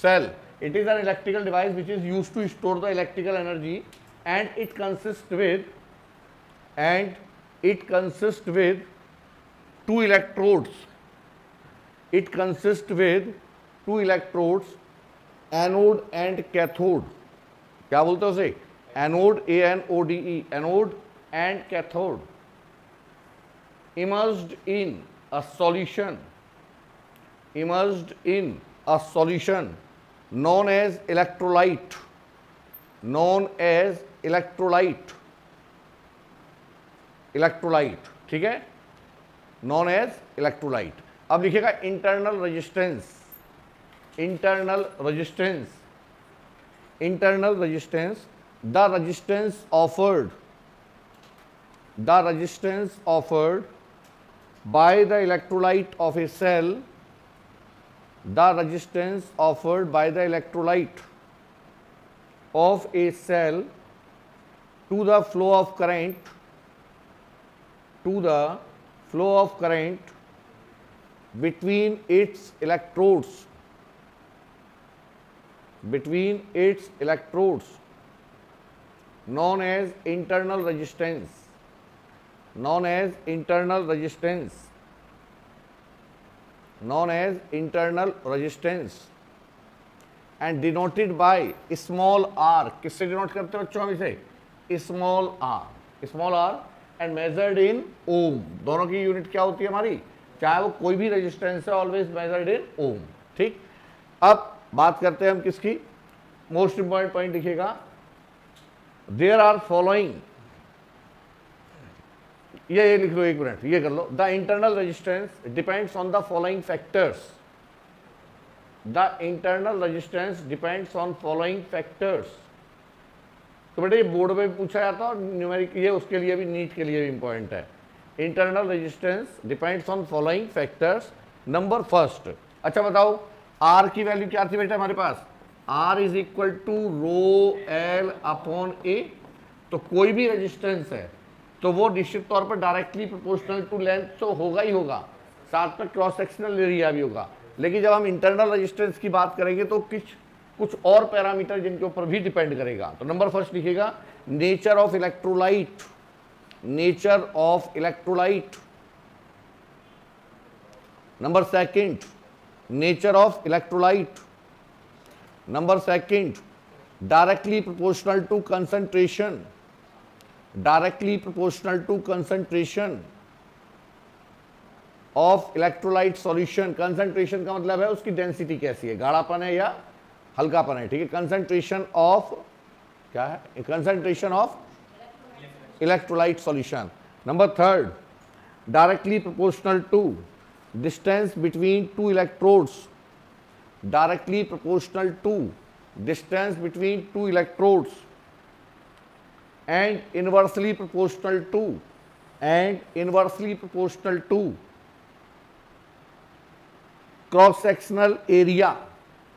cell. It is an electrical device which is used to store the electrical energy, and it consists with two electrodes. It consists with two electrodes, anode and cathode. क्या बोलते हो उसे? Anode, ANODE, anode and cathode. immersed in a solution known as electrolyte. ठीक है, known as electrolyte. अब लिखिएगा internal resistance. The resistance offered by the electrolyte of a cell. The resistance offered by the electrolyte of a cell to the flow of current between its electrodes known as internal resistance and denoted by small r. किससे denote करते हो बच्चों हम इसे? Small r and measured in ohm. दोनों की unit क्या होती है हमारी? चाहे वो कोई भी रेजिस्टेंस है, ऑलवेज मेजर्ड इन ओम. ठीक, अब बात करते हैं हम किसकी? मोस्ट इंपॉर्टेंट पॉइंट लिखिएगा. देयर आर फॉलोइंग, ये लिख लो, एक मिनट ये कर लो. The internal resistance depends on the following factors. तो बेटे ये बोर्ड में पूछा जाता है और न्यूमेरिक ये उसके लिए भी, नीट के लिए भी इंपॉर्टेंट है. Internal resistance depends on following factors. Number first, अच्छा बताओ आर की वैल्यू क्या थी बेटा हमारे पास? R is equal to rho L upon A. तो कोई भी रेजिस्टेंस है तो वो निश्चित तौर पर डायरेक्टली प्रोपोर्शनल टू लेंथ तो होगा ही होगा, साथ में क्रॉस सेक्शनल एरिया भी होगा. लेकिन जब हम इंटरनल रेजिस्टेंस की बात करेंगे तो कुछ और पैरामीटर जिनके ऊपर भी डिपेंड करेगा. तो नंबर फर्स्ट लिखिएगा nature of electrolyte. Number second, nature of electrolyte. Number second, directly proportional to concentration. Of electrolyte solution. Concentration का मतलब है उसकी डेंसिटी कैसी है, गाढ़ापन है या हल्कापन है. ठीक है, कंसंट्रेशन ऑफ क्या है? Concentration of electrolyte solution. Number third, directly proportional to distance between two electrodes. and inversely proportional to cross sectional area,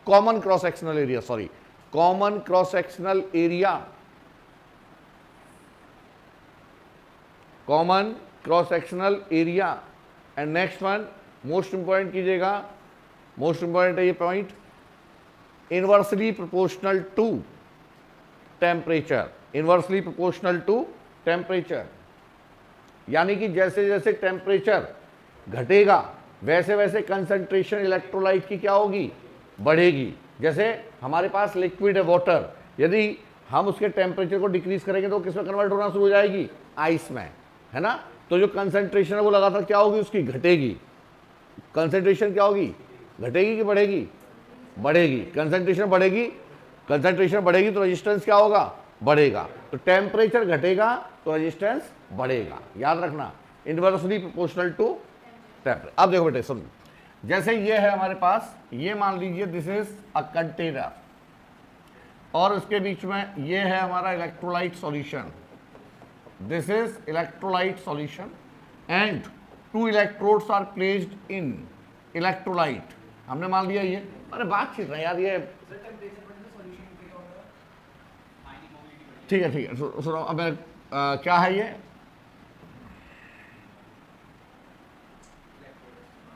common cross sectional area. And next one most important कीजिएगा, most important है ये point, inversely proportional to temperature. यानी कि जैसे जैसे temperature घटेगा वैसे वैसे कंसंट्रेशन इलेक्ट्रोलाइट की क्या होगी? बढ़ेगी. जैसे हमारे पास लिक्विड है वाटर, यदि हम उसके टेम्परेचर को डिक्रीज करेंगे तो किस में कन्वर्ट होना शुरू हो जाएगी? आइस में, है ना. तो जो कंसंट्रेशन है वो लगातार क्या होगी? उसकी घटेगी. कंसंट्रेशन क्या होगी? घटेगी कि बढ़ेगी? बढ़ेगी. कंसंट्रेशन बढ़ेगी तो रेजिस्टेंस क्या होगा? बढ़ेगा. तो टेम्परेचर घटेगा तो रेजिस्टेंस बढ़ेगा. याद रखना, इनवर्सली प्रोपोर्शनल टू टेम्परेचर. अब देखो बेटे सुन, जैसे ये है हमारे पास, ये मान लीजिए दिस इज अ कंटेनर और उसके बीच में ये है हमारा electrolyte solution. This is electrolyte solution and two electrodes are placed in electrolyte. हमने मान लिया ये, अरे बात चीज है यार ये, ठीक है सुनो. अब क्या है ये?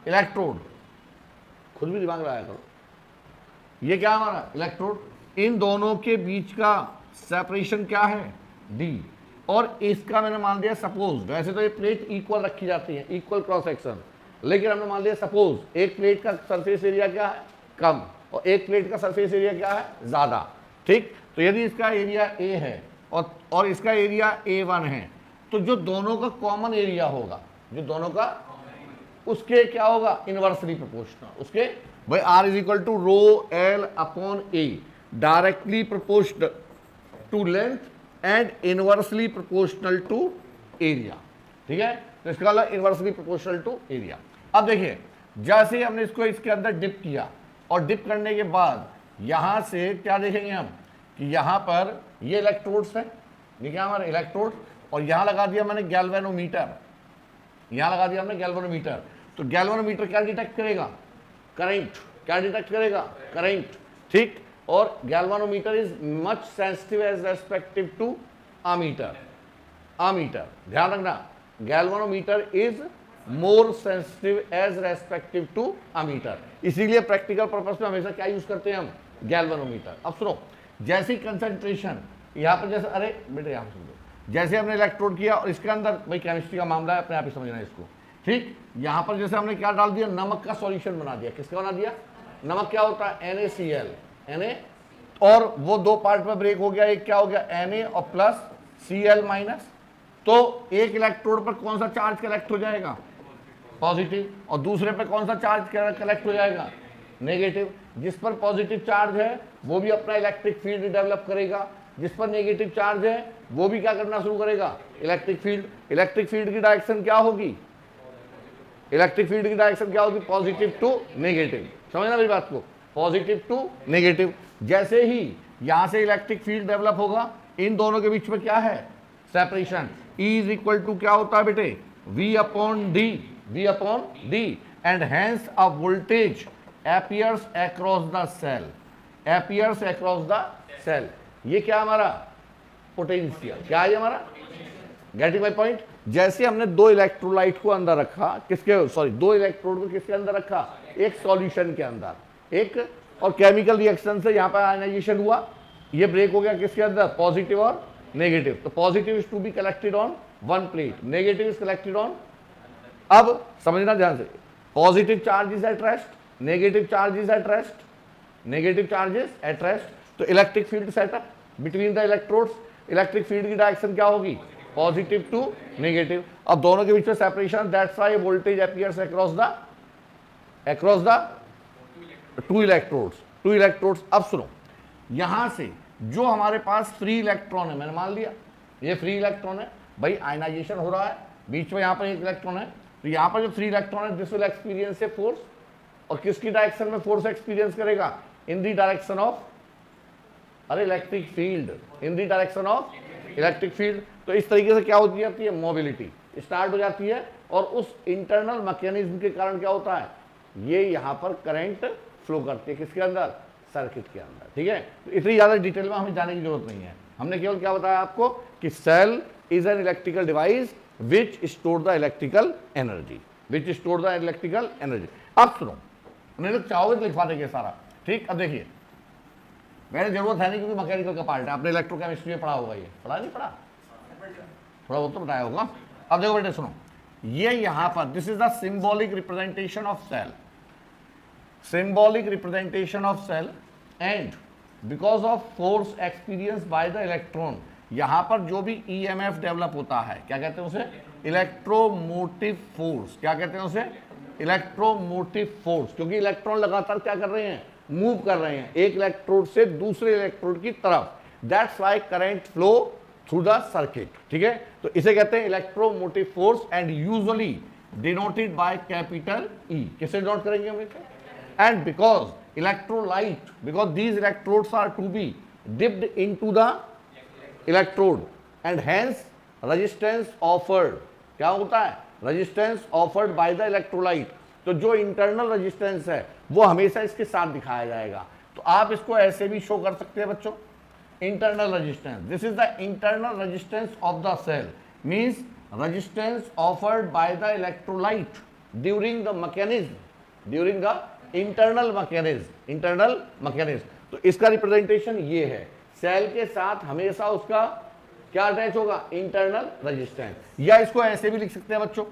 इलेक्ट्रोड. खुद भी दिमाग लगाया करो. ये क्या हमारा इलेक्ट्रोड, इन दोनों के बीच का सेपरेशन क्या है d, और इसका मैंने मान दिया सपोज, वैसे तो ये प्लेट इक्वल रखी जाती है, इक्वल क्रॉस सेक्शन, लेकिन हमने मान लिया सपोज एक प्लेट का सरफेस एरिया क्या है कम और एक प्लेट का सरफेस एरिया क्या है ज्यादा, ठीक। तो यदि इसका एरिया a है और इसका एरिया a1 है, तो जो दोनों का कॉमन एरिया होगा, जो दोनों का, उसके क्या होगा इनवर्सली प्रोपोर्शनल, उसके भाई r is equal to rho L upon a, directly proportional to length and inversely proportional to area, ठीक है। तो इसका मतलब इनवर्सली प्रोपोर्शनल टू एरिया। अब देखिए जैसे ही हमने इसको इसके अंदर डिप किया और डिप करने के बाद यहां से क्या देखेंगे हम कि यहां पर ये इलेक्ट्रोड्स है, ये क्या हमारे इलेक्ट्रोड, और यहां लगा दिया मैंने गैल्वेनोमीटर, यहां लगा दिया हमने गैल्वेनोमीटर। तो गैल्वेनोमीटर क्या डिटेक्ट करेगा, करंट, क्या डिटेक्ट करेगा करंट, ठीक। और galvanometer is much sensitive as respective to ammeter, ammeter ध्यान रखना, galvanometer is more sensitive as respective to ammeter, इसीलिए प्रैक्टिकल पर्पस में हमेशा क्या यूज करते हैं हम, गैल्वेनोमीटर। अब सुनो, जैसी कंसंट्रेशन यहाँ पर, जैसे अरे बेटे यहाँ सुन, जैसे हमने इलेक्ट्रोड किया और इसके अंदर भाई केमिस्ट्री का मामला है, अपने आप ही समझना इसको, ठीक। यहाँ पर जैसे हमने क्या डाल दिया, नमक का सॉल्यूशन बना दिया, किसका बना दिया, नमक क्या होता है NaCl, Na, और वो दो पार्ट में ब्रेक हो गया, एक क्या हो गया Na और प्लस Cl माइनस, तो एक इलेक्ट्रोड पर कौन सा चार्ज कलेक्ट हो जाएगा, पॉजिटिव, और दूसरे पर कौन सा चार्ज कलेक्ट हो जाएगा, नेगेटिव। जिस पर पॉजिटिव चार्ज है वो भी अपना इलेक्ट्रिक फील्ड डेवलप करेगा, जिस पर नेगेटिव चार्ज है वो भी क्या करना शुरू करेगा, इलेक्ट्रिक फील्ड। इलेक्ट्रिक फील्ड की डायरेक्शन क्या होगी, इलेक्ट्रिक फील्ड की डायरेक्शन क्या होगी, पॉजिटिव टू नेगेटिव, समझना मेरी बात को, पॉजिटिव टू नेगेटिव। जैसे ही यहां से इलेक्ट्रिक फील्ड डेवलप होगा, इन दोनों के बीच में क्या है, separation, E is equal to क्या होता है बेटे, V upon d, V upon d, and hence a voltage appears across the cell, appears across the cell। ये क्या हमारा पोटेंशियल, क्या है हमारा, गेटिंग माय पॉइंट। जैसे हमने दो इलेक्ट्रोलाइट को अंदर रखा, किसके, सॉरी दो इलेक्ट्रोड को किसके अंदर रखा, एक सॉल्यूशन के अंदर, एक, और केमिकल रिएक्शन से यहाँ पर आयनाइजेशन हुआ, ये ब्रेक हो गया किसके अंदर, पॉजिटिव और नेगेटिव। तो positive is to be collected on one plate, negative is collected on, अब समझना ध्यान से, positive charge is at rest, negative charge is at rest, negative charge is at rest। तो electric field setup between the electrodes, electric field की direction क्या होगी, positive to negative. अब दोनों के बीच में separation, that's why voltage appears across the two electrodes. अब सुनो, यहां से जो हमारे पास फ्री इलेक्ट्रॉन है, मैंने मान लिया ये फ्री इलेक्ट्रॉन है, भाई आयनाइजेशन हो रहा है, बीच में यहां पर एक इलेक्ट्रॉन है, तो यहां पर जो फ्री इलेक्ट्रॉन है this will experience a force, और किसकी डायरेक्शन में फोर्स एक्सपीरियंस करेगा, इन द डायरेक्शन ऑफ, अरे electric field, in the direction of electric field. तो इस तरीके से क्या होती जाती है, मोबिलिटी स्टार्ट हो जाती है, और उस इंटरनल मैकेनिज्म के कारण क्या होता है, ये यहाँ पर करंट फ्लो करती है, किसके अंदर, सर्किट के अंदर, ठीक है। तो इतनी ज्यादा डिटेल में हमें जाने की जरूरत नहीं है, हमने केवल क्या बताया आपको कि cell is an electrical device which store the electrical energy, which store the electrical energy. अब सुनो, नहीं तो चाहोगे तो लिखवा देंगे सारा, ठीक। अब देखिए, मेरे जरूरत है नहीं क्योंकि मैकेनिकल का पार्ट है, आपने इलेक्ट्रोकेमिस्ट्री में पढ़ा होगा, ये पढ़ा नहीं पढ़ा, थोड़ा बहुत तो बताया होगा। अब देखो बेटे सुनो, ये यहां पर this is the symbolic representation of cell, symbolic representation of cell, and because of force experience by the electron, यहां पर जो भी EMF डेवलप होता है, क्या कहते हैं उसे, इलेक्ट्रोमोटिव फोर्स, क्या कहते हैं उसे, इलेक्ट्रोमोटिव फोर्स, क्योंकि इलेक्ट्रॉन लगातार क्या कर रहे हैं, मूव कर रहे हैं एक इलेक्ट्रोड से दूसरे इलेक्ट्रोड की तरफ, that's why current flow through the circuit, ठीक है। तो इसे कहते हैं electromotive force, and usually denoted by capital E, किसे डिनोट करेंगे हम इसे, and because electrolyte, because these electrodes are to be dipped into the electrode, and hence resistance offered, क्या होता है, resistance offered by the electrolyte. तो जो internal resistance है वो हमेशा इसके साथ दिखाया जाएगा, तो आप इसको ऐसे भी शो कर सकते हैं बच्चों, internal resistance, this is the internal resistance of the cell, means resistance offered by the electrolyte during the mechanism, during the internal mechanism. तो इसका रिप्रेजेंटेशन ये है, सेल के साथ हमेशा उसका क्या अटैच होगा, इंटरनल रेजिस्टेंस। या इसको ऐसे भी लिख सकते हैं बच्चों,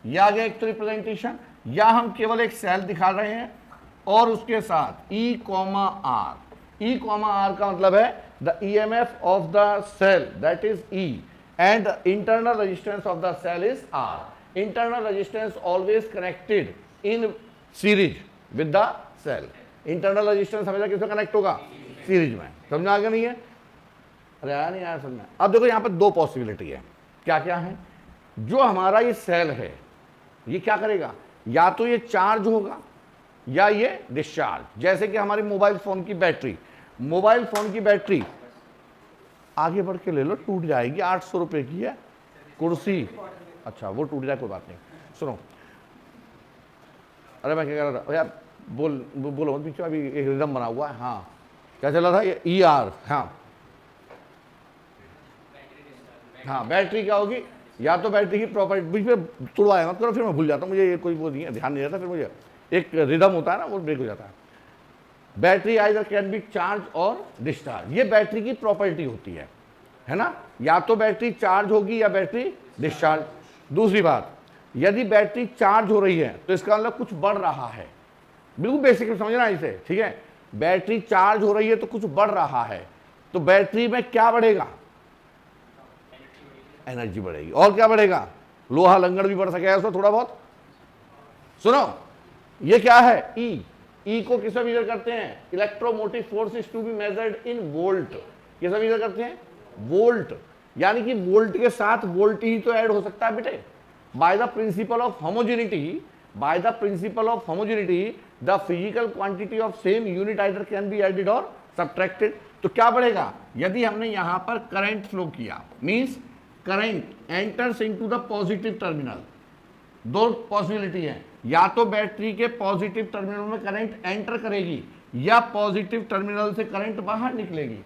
या आगे एक तो रिप्रेजेंटेशन, या हम केवल एक सेल दिखा रहे हैं और उसके साथ E, R। E, R का मतलब है the EMF of the cell that is E and the internal resistance of the cell is R. Internal resistance always connected in series with the cell. Internal resistance हमेशा किसमें connect होगा, series में। समझ आ गया नहीं है, अरे आया नहीं आया समझ में। अब देखो यहाँ पर दो पॉसिबिलिटी है, क्या क्या है। जो हमारा ये सेल है ये क्या करेगा, या तो ये चार्ज होगा या ये डिस्चार्ज। जैसे कि हमारी मोबाइल फोन की बैटरी आगे बढ़ के ले लो, टूट जाएगी, 800 रुपए की है कुर्सी, अच्छा वो टूट जाए कोई बात नहीं। सुनो, अरे मैं क्या कह रहा था यार, बोलो पीछे, अभी एक रिदम बना हुआ है। हाँ क्या चल रहा था, ये ER। हाँ बैटरी क्या होगी, या तो बैटरी की प्रॉपर्टी, बीच में तुड़वाया मत करो, फिर मैं भूल जाता हूँ, मुझे ये कोई वो नहीं है, ध्यान नहीं रहता, फिर मुझे एक रिदम होता है ना, वो ब्रेक हो जाता है। Battery either can B charge और डिस्चार्ज, ये बैटरी की प्रॉपर्टी होती है ना, या तो बैटरी चार्ज होगी या बैटरी डिस्चार्ज। दूसरी बात, यदि बैटरी चार्ज हो रही है तो इसका मतलब कुछ बढ़ रहा है, बिल्कुल बेसिक समझना इसे, ठीक है। बैटरी चार्ज हो रही है तो कुछ बढ़ रहा है, तो बैटरी में क्या बढ़ेगा, एनर्जी बढ़ेगी। और क्या बढ़ेगा, लोहा लंगड़ भी बढ़ सकेगा उसमें थोड़ा बहुत। सुनो, ये क्या है, ई को किसमें मेजर करते हैं, electromotive force is to be measured in volt. किसमें मेजर करते हैं, वोल्ट, यानी कि वोल्ट के साथ वोल्ट ही तो ऐड हो सकता है बेटे। By the principle of homogeneity, the physical quantity of same unit either can be added और सब्ट्रैक्टेड। तो क्या बढ़ेगा, यदि हमने यहां पर करंट फ्लो किया, means current enters into the positive terminal. दो पॉसिबिलिटी है, या तो बैटरी के पॉजिटिव टर्मिनल में करंट एंटर करेगी या पॉजिटिव टर्मिनल से करंट बाहर निकलेगी,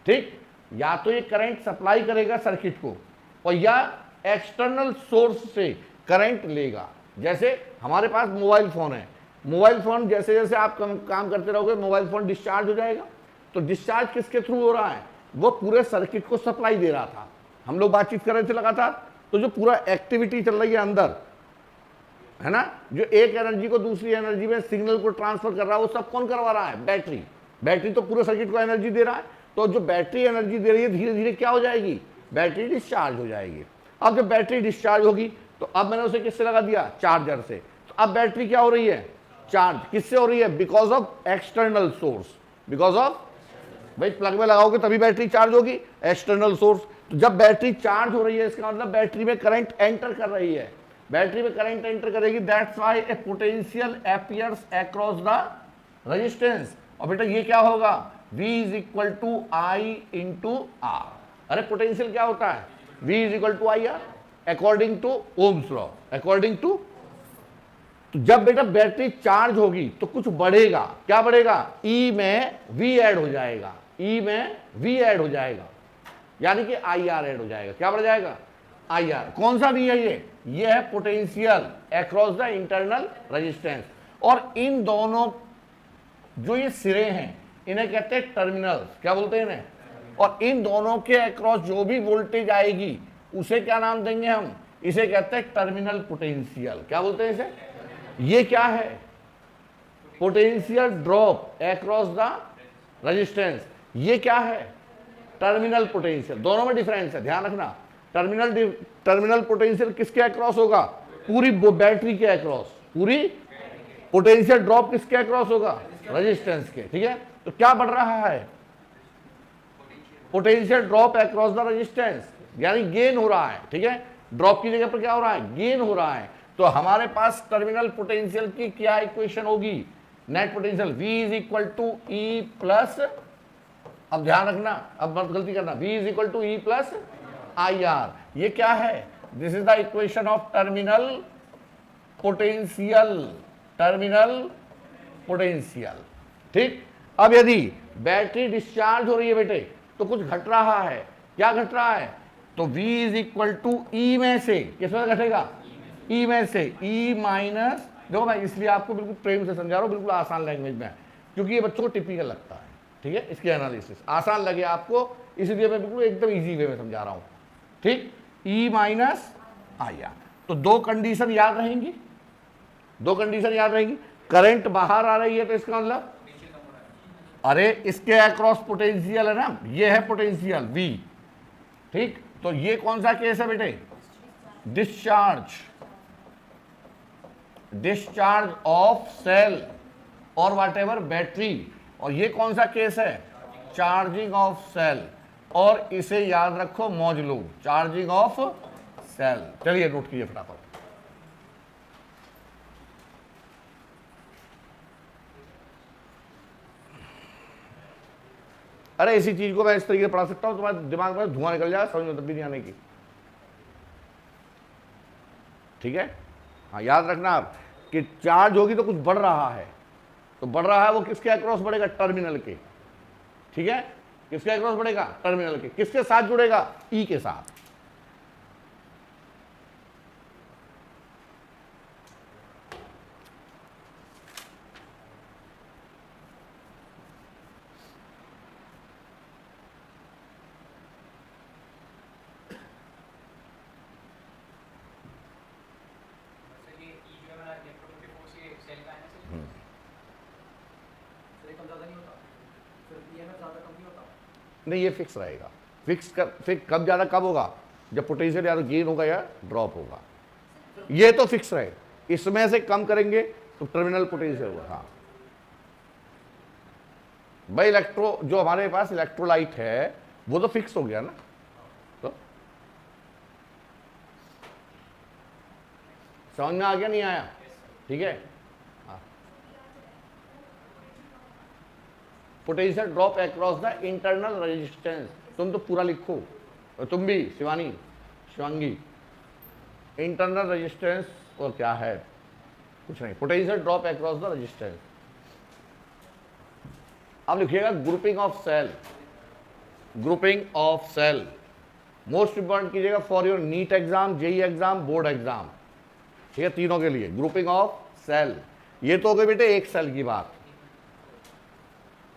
ठीक। या तो ये करंट सप्लाई करेगा सर्किट को, और या एक्सटर्नल सोर्स से करंट लेगा। जैसे हमारे पास मोबाइल फोन है, मोबाइल फोन जैसे जैसे आप काम करते रहोगे मोबाइल फोन डिस्चार्ज हो जाएगा। तो डिस्चार्ज किसके थ्रू हो रहा है, वो पूरे सर्किट को सप्लाई दे रहा था, हम लोग बातचीत कर रहे थे लगातार। तो जो पूरा एक्टिविटी चल रही है अंदर, है ना, जो एक एनर्जी को दूसरी एनर्जी में सिग्नल को ट्रांसफर कर रहा है, वो सब कौन करवा रहा है, बैटरी तो पूरे सर्किट को एनर्जी दे रहा है। तो जो बैटरी एनर्जी दे रही है, धीरे धीरे क्या हो जाएगी, बैटरी डिस्चार्ज हो जाएगी। अब जब बैटरी डिस्चार्ज होगी तो अब मैंने उसे किससे लगा दिया, चार्जर से। तो अब बैटरी क्या हो रही है, चार्ज। किससे हो रही है, because of external source, because of, भाई प्लग में लगाओगे तभी बैटरी चार्ज होगी, एक्सटर्नल सोर्स। तो जब बैटरी चार्ज हो रही है इसका मतलब बैटरी में करंट एंटर कर रही है, बैटरी में करंट एंटर करेगी, that's why a potential appears across the resistance. और बेटा ये क्या होगा, V is equal to I into R. अरे पोटेंशियल क्या होता है, V is equal to I R according to Ohm's law, according to. तो जब बेटा बैटरी चार्ज होगी तो कुछ बढ़ेगा, क्या बढ़ेगा, E में V ऐड हो जाएगा, E में V ऐड हो जाएगा, यानी कि IR ऐड हो जाएगा। क्या बढ़ जाएगा, IR। कौन सा V है ये है potential across the internal resistance. और इन दोनों जो ये सिरे हैं इन्हें कहते हैं टर्मिनल्स, क्या बोलते हैं इन्हें। और इन दोनों के अक्रॉस जो भी वोल्टेज आएगी उसे क्या नाम देंगे हम, इसे कहते हैं टर्मिनल पोटेंशियल। क्या बोलते हैं इसे, ये क्या है, potential drop across the resistance. ये क्या है, टर्मिनल पोटेंशियल। दोनों में डिफरेंस है, ध्यान रखना। टर्मिनल पोटेंशियल किसके अक्रॉस होगा, पूरी बैटरी के अक्रॉस, पूरी पोटेंशियल ड्रॉप किसके अक्रॉस होगा, रेजिस्टेंस के, ठीक है। तो क्या बढ़ रहा है, potential drop across the resistance, यानी गेन हो रहा है, ठीक है। ड्रॉप की जगह पर क्या हो रहा है, गेन हो रहा है। तो हमारे पास टर्मिनल पोटेंशियल की क्या इक्वेशन होगी, net potential V is equal to E plus, अब ध्यान रखना, अब मत गलती करना, V is equal to E plus IR। ये क्या है, this is the equation of terminal potential, terminal potential, ठीक। अब यदि बैटरी डिस्चार्ज हो रही है बेटे तो कुछ घट रहा है, क्या घट रहा है, तो V इज इक्वल टू ई में से, किसमें घटेगा, ई में से, ई माइनस देखो मैं इसलिए आपको बिल्कुल प्रेम से समझा रहा हूँ, बिल्कुल आसान लैंग्वेज में, क्योंकि ये बच्चों को टिपिकल लगता है, ठीक है, इसकी एनालिसिस आसान लगे आपको, इसलिए मैं बिल्कुल एकदम इजी वे में समझा रहा हूँ, ठीक। E माइनस आई आर, तो दो कंडीशन याद रहेंगी, दो कंडीशन याद रहेंगी। करंट बाहर आ रही है तो इसका मतलब, अरे इसके अक्रॉस पोटेंशियल है ना, ये है पोटेंशियल V, ठीक। तो ये कौन सा केस है बेटे, डिस्चार्ज, डिस्चार्ज ऑफ सेल और व्हाटएवर बैटरी, और ये कौन सा केस है, चार्जिंग ऑफ सेल, और इसे याद रखो मौज लो, चार्जिंग ऑफ सेल। चलिए नोट कीजिए फटाफट। अरे इसी चीज को मैं इस तरीके से पढ़ा सकता हूं, तुम्हारे दिमाग में धुआं निकल जाए, समझ में तब भी नहीं आने की, ठीक है। हाँ याद रखना आप कि चार्ज होगी तो कुछ बढ़ रहा है, तो बढ़ रहा है वो किसके अक्रॉस बढ़ेगा, टर्मिनल के, ठीक है। किसके अक्रॉस बढ़ेगा, टर्मिनल के। किसके साथ जुड़ेगा, ई के साथ। नहीं ये फिक्स रहेगा, फिक्स कब ज्यादा कब होगा, जब पोटेंशियल या तो गेन होगा या ड्रॉप होगा, ये तो फिक्स रहेगा। इसमें से कम करेंगे तो टर्मिनल पोटेंशियल होगा। हाँ भाई इलेक्ट्रो, जो हमारे पास इलेक्ट्रोलाइट है वो तो फिक्स हो गया ना, तो समझ में आ गया नहीं आया, ठीक है। Potential drop across the internal resistance, तुम तो पूरा लिखो, और तुम भी शिवानी, शिवांगी, इंटरनल रेजिस्टेंस और क्या है, कुछ नहीं, potential drop across the resistance. अब लिखिएगा grouping of cell, grouping of cell most important कीजिएगा for your NEET exam, JEE exam, board exam, ठीक है, तीनों के लिए। ग्रुपिंग ऑफ सेल, ये तो हो गई बेटे एक सेल की बात,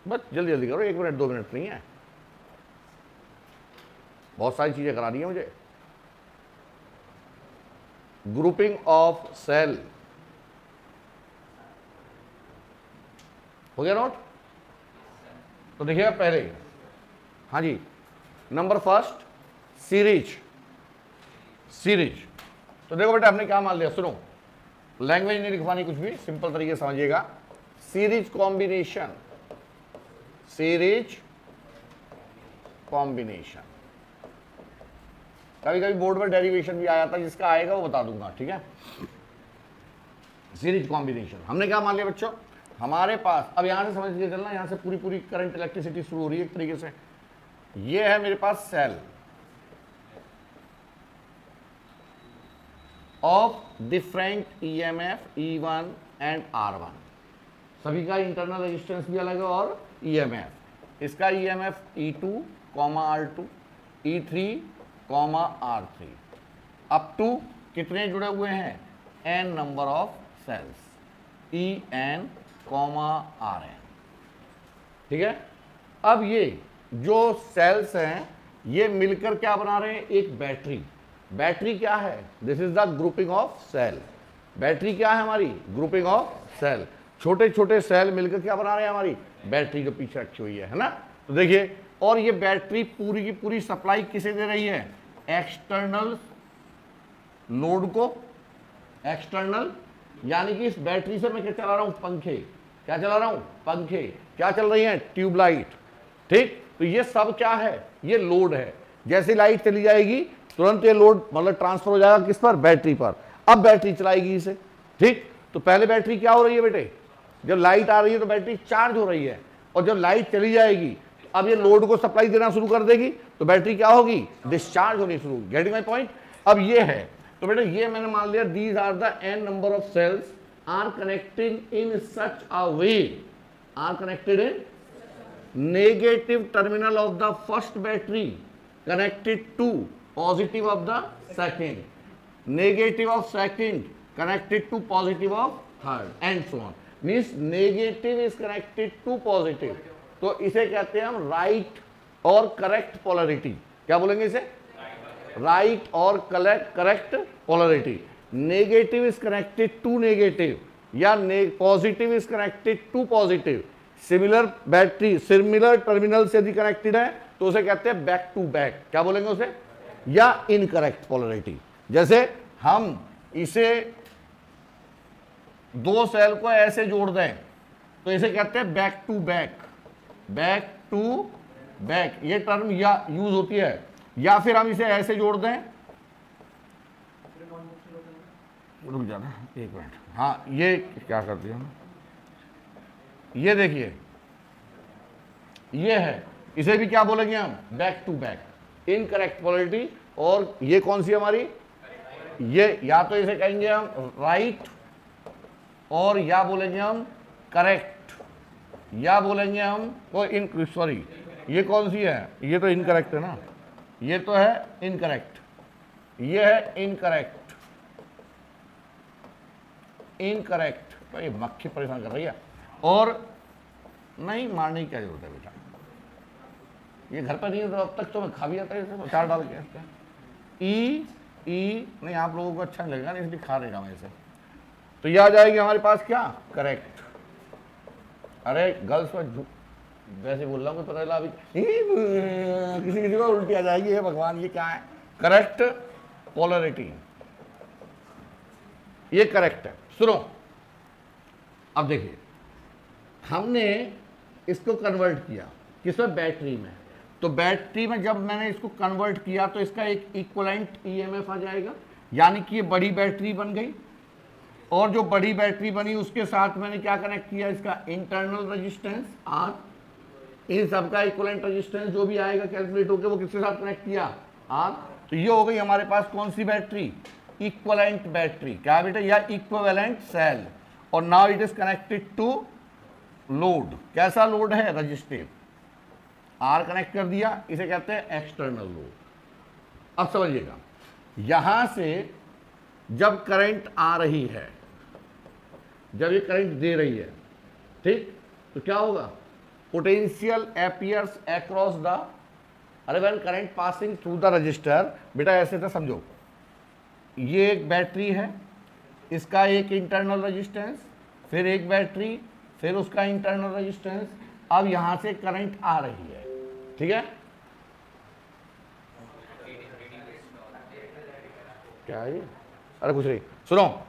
बस जल्दी जल्दी करो, 1 मिनट 2 मिनट नहीं है, बहुत सारी चीजें करानी है मुझे। ग्रुपिंग ऑफ सेल हो गया नोट, तो देखिएगा पहले, हाँ जी, नंबर फर्स्ट सीरीज, सीरीज। तो देखो बेटा हमने क्या मान लिया, सुनो, लैंग्वेज नहीं लिखवानी कुछ भी, सिंपल तरीके से समझिएगा। सीरीज कॉम्बिनेशन, सीरीज कॉम्बिनेशन, कभी कभी बोर्ड में डेरिवेशन भी आया था, जिसका आएगा वो बता दूंगा, ठीक है। सीरीज कॉम्बिनेशन हमने क्या मान लिया बच्चों, हमारे पास, अब यहां से समझ के चलना, यहां से पूरी पूरी करंट इलेक्ट्रिसिटी शुरू हो रही है एक तरीके से। ये है मेरे पास cell of different EMF E1 and R1, सभी का इंटरनल रेजिस्टेंस भी अलग है और EMF, इसका EMF E2, R2, E3, R3, up to कितने जुड़े हुए हैं, n number of cells, EN, RN, ठीक है। अब ये जो सेल्स हैं ये मिलकर क्या बना रहे हैं, एक बैटरी। बैटरी क्या है, this is the grouping of cell. Battery क्या है हमारी, ग्रुपिंग ऑफ सेल, छोटे छोटे सेल मिलकर क्या बना रहे हैं, हमारी बैटरी के पीछे रखी हुई है ना। तो देखिए, और ये बैटरी पूरी की पूरी सप्लाई किसे दे रही है, एक्सटर्नल लोड को, एक्सटर्नल, यानी कि इस बैटरी से मैं क्या चला रहा हूं, पंखे, क्या चला रहा हूं, पंखे, क्या चल रही हैं, ट्यूबलाइट, ठीक। तो ये सब क्या है, ये लोड है, जैसे लाइट चली जाएगी तुरंत ये लोड मतलब ट्रांसफर हो जाएगा किस पर, बैटरी पर। अब बैटरी चलाएगी इसे, ठीक। तो पहले बैटरी क्या हो रही है बेटे, जब लाइट आ रही है तो बैटरी चार्ज हो रही है, और जब लाइट चली जाएगी अब ये लोड को सप्लाई देना शुरू कर देगी, तो बैटरी क्या होगी, डिस्चार्ज होनी शुरू। Getting my point. अब ये है, तो बेटा ये मैंने मान लिया, these are the n number of cells are connecting in such a way, are connected in negative terminal of the first battery connected to positive of the second, negative of second connected to positive of third and so on. Means negative is connected to positive, तो इसे कहते हैं हम right और correct polarity. क्या बोलेंगे इसे? Right और correct polarity. Negative is connected to negative या positive is connected to positive. Similar battery similar terminal से यदि कनेक्टेड है तो उसे कहते हैं बैक टू बैक। क्या बोलेंगे उसे? या इनकरेक्ट पोलरिटी। जैसे हम इसे दो सेल को ऐसे जोड़ दें तो इसे कहते हैं back to back, back to back, ये टर्म या यूज होती है। या फिर हम इसे ऐसे जोड़ दें, रुक जाना एक मिनट, हाँ ये क्या करती है, ये देखिए ये है, इसे भी क्या बोलेंगे हम? Back to back, incorrect polarity. और ये कौन सी हमारी? ये या तो इसे कहेंगे हम राइट और या बोलेंगे हम करेक्ट, या बोलेंगे हम को सॉरी ये कौन सी है? ये तो इनकरेक्ट है ना, ये तो है इनकरेक्ट, ये है इनकरेक्ट, इनकरेक्ट। तो ये मक्खी परेशान कर रही है। और नहीं मारने की क्या जरूरत है बेटा, ये घर पर नहीं है तो अब तक तो मैं खा भी जाता है अचार डाल के। ई नहीं आप लोगों को अच्छा नहीं लगेगा ना, इसलिए खा रहेगा मैं इसे। तो ये आ जाएगी हमारे पास क्या? करेक्ट। अरे गर्ल्स में वैसे बोल रहा हूँ, पता चला अभी किसी किसी को उल्टी आ जाएगी। ये भगवान ये क्या है? करेक्ट पोलरिटी, ये करेक्ट है। सुनो अब देखिए, हमने इसको कन्वर्ट किया किसमें? बैटरी में। तो बैटरी में जब मैंने इसको कन्वर्ट किया तो इसका एक इक्विवेलेंट ईएमएफ आ जाएगा, यानी कि ये बड़ी बैटरी बन गई। और जो बड़ी बैटरी बनी उसके साथ मैंने क्या कनेक्ट किया? इसका इंटरनल रेजिस्टेंस आर, इन सबका इक्विवेलेंट रेजिस्टेंस जो भी आएगा कैलकुलेट होकर वो किसके साथ कनेक्ट किया? आर। तो ये हो गई हमारे पास कौन सी बैटरी? Equivalent battery. क्या बेटा? या इक्विवेलेंट सेल। और now it is connected to load. कैसा लोड है? रजिस्टिव। आर कनेक्ट कर दिया, इसे कहते हैं एक्सटर्नल लोड। अब समझिएगा, यहां से जब करंट आ रही है, जब ये करंट दे रही है, ठीक, तो क्या होगा? पोटेंशियल अपीयर्स अक्रॉस द, अरे when current passing through the register. बेटा ऐसे तो समझो, ये एक बैटरी है, इसका एक इंटरनल रेजिस्टेंस, फिर एक बैटरी, फिर उसका इंटरनल रेजिस्टेंस। अब यहां से करंट आ रही है, ठीक है? क्या है? अरे कुछ नहीं, सुनो,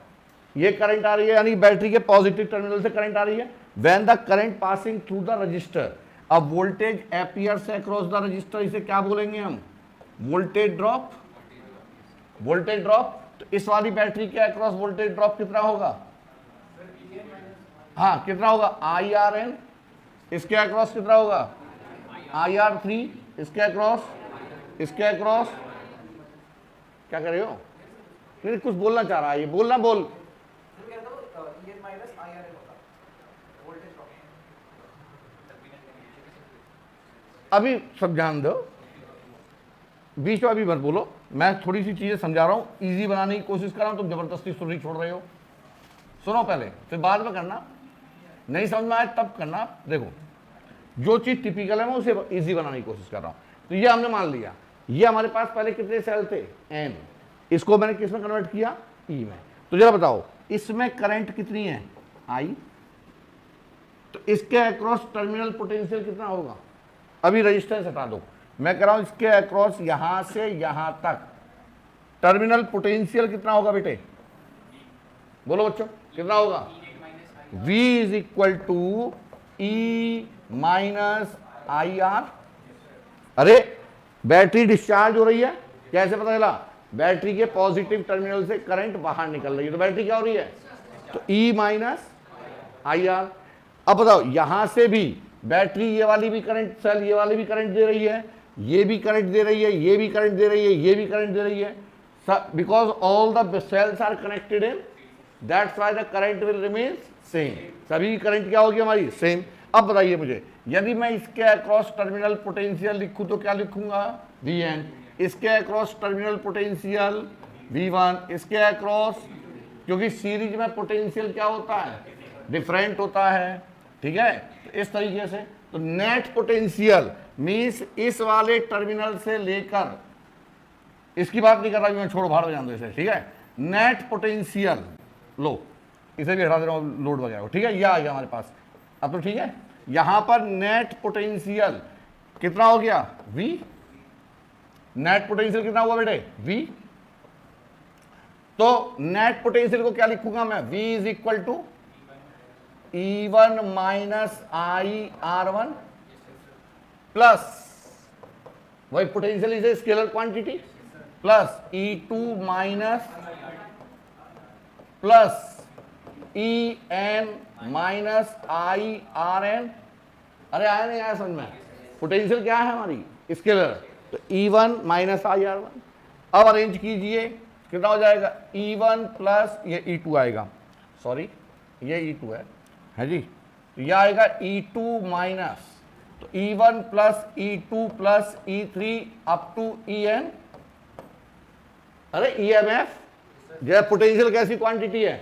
ये करंट आ रही है यानी बैटरी के पॉजिटिव टर्मिनल से करंट आ रही है। When the current passing through the resistor, अब voltage appears across the resistor, इसे क्या बोलेंगे हम? Voltage drop. Voltage drop. तो इस वाली बैटरी के अक्रॉस वोल्टेज ड्रॉप कितना होगा? हाँ कितना होगा? IRN। इसके अक्रॉस कितना होगा? IR3। इसके अक्रॉस, इसके अक्रॉस, क्या कर रहे हो? नहीं कुछ बोलना चाह रहा है, ये बोलना बोल। अभी सब जान दो, बीच में अभी मत बोलो, मैं थोड़ी सी चीजें समझा रहा हूं, इजी बनाने की कोशिश कर रहा हूं, तुम जबरदस्ती सुननी छोड़ रहे हो। सुनो पहले, फिर बाद में करना, नहीं समझ में आए तब करना। देखो जो चीज टिपिकल है मैं उसे इजी बनाने की कोशिश कर रहा हूं। तो ये हमने मान लिया, ये हमारे पास पहले कितने सेल थे? n। इसको मैंने किस में कन्वर्ट किया? E में। तो जरा बताओ इसमें करंट कितनी है? I। तो इसके अक्रॉस टर्मिनल पोटेंशियल कितना होगा? अभी रेजिस्टेंस हटा दो, मैं कह रहा हूं इसके अक्रॉस यहां से यहां तक टर्मिनल पोटेंशियल कितना होगा बेटे? बोलो बच्चों कितना होगा? V is equal to E minus IR। अरे बैटरी डिस्चार्ज हो रही है, कैसे पता चला? बैटरी के पॉजिटिव टर्मिनल से करंट बाहर निकल रही है, तो बैटरी क्या हो रही है? तो E माइनस IR। अब बताओ यहां से भी बैटरी ये वाली भी करंट, सेल ये वाली भी करंट दे रही है, ये भी करंट दे रही है, ये भी करंट दे रही है, ये भी करंट दे रही है, because all the cells are connected in, that's why the current will remain same. सभी करंट क्या होगी हमारी? सेम। अब बताइए मुझे, यदि मैं इसके अक्रॉस टर्मिनल पोटेंशियल लिखूं तो क्या लिखूंगा? Vn। इसके अक्रॉस टर्मिनल पोटेंशियल V1, इसके अक्रॉस क्योंकि सीरीज में पोटेंशियल क्या होता है, डिफरेंट होता है, ठीक है। तो इस तरीके से तो नेट पोटेंशियल मींस इस वाले टर्मिनल से लेकर, इसकी बात नहीं कर रहा मैं, छोड़ो भाड़ जान दो इसे, ठीक है। नेट पोटेंशियल लो, इसे भी हटा दे रहा हूं लोड वगैरह को, ठीक है। यह आ गया हमारे पास अब तो, ठीक है। यहां पर नेट पोटेंशियल कितना हो गया, V। नेट पोटेंशियल कितना हुआ बेटे, V। तो नेट पोटेंशियल को क्या लिखूंगा मैं, V is equal to E1 minus IR1 plus, वही potential is a scalar quantity, plus E2 minus plus EN minus IRN। अरे आया नहीं आया समझ में, पोटेंशियल क्या है हमारी, स्केलर, तो E1 माइनस IR1। अब अरेंज कीजिए, कितना हो जाएगा, E1 प्लस ये E2 आएगा, सॉरी ये E2 है जी, तो यह आएगा E2 माइनस, तो E1 plus E2 plus E3 up to EN। अरे EMF जो पोटेंशियल कैसी क्वांटिटी है,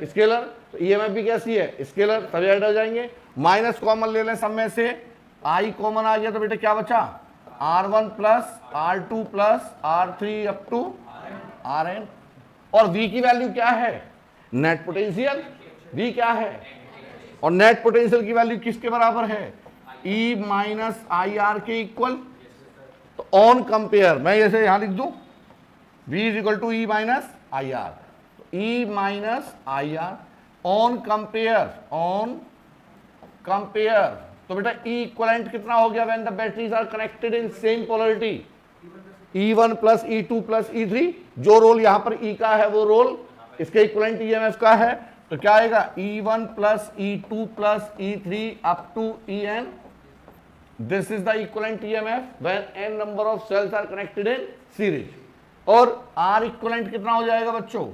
स्केलर, तो EMF भी कैसी है, स्केलर, सभी ऐड हो जाएंगे। माइनस कॉमन ले लें सब में से, I कॉमन आ गया तो बेटे क्या बचा, R1 plus R2 plus R3 up to RN। और V की वैल्यू क्या है, नेट पोटेंशियल, V क्या है, और नेट पोटेंशियल की वैल्यू किसके बराबर है, E माइनस IR के इक्वल। तो ऑन कंपेयर मैं जैसे यहां लिख दूं, V is equal to E minus IR, E minus IR on compare, on compare. तो बेटा E इक्वलेंट कितना हो गया, when the batteries are connected in same polarity, E1 plus E2 plus E3। जो रोल यहां पर E का है वो रोल इसके इक्वलेंट EMF का है, तो क्या आएगा, E1 plus E2 plus E3 up to EN। This is the equivalent EMF when n number of cells are connected in series. और R इक्वलेंट कितना हो जाएगा बच्चों,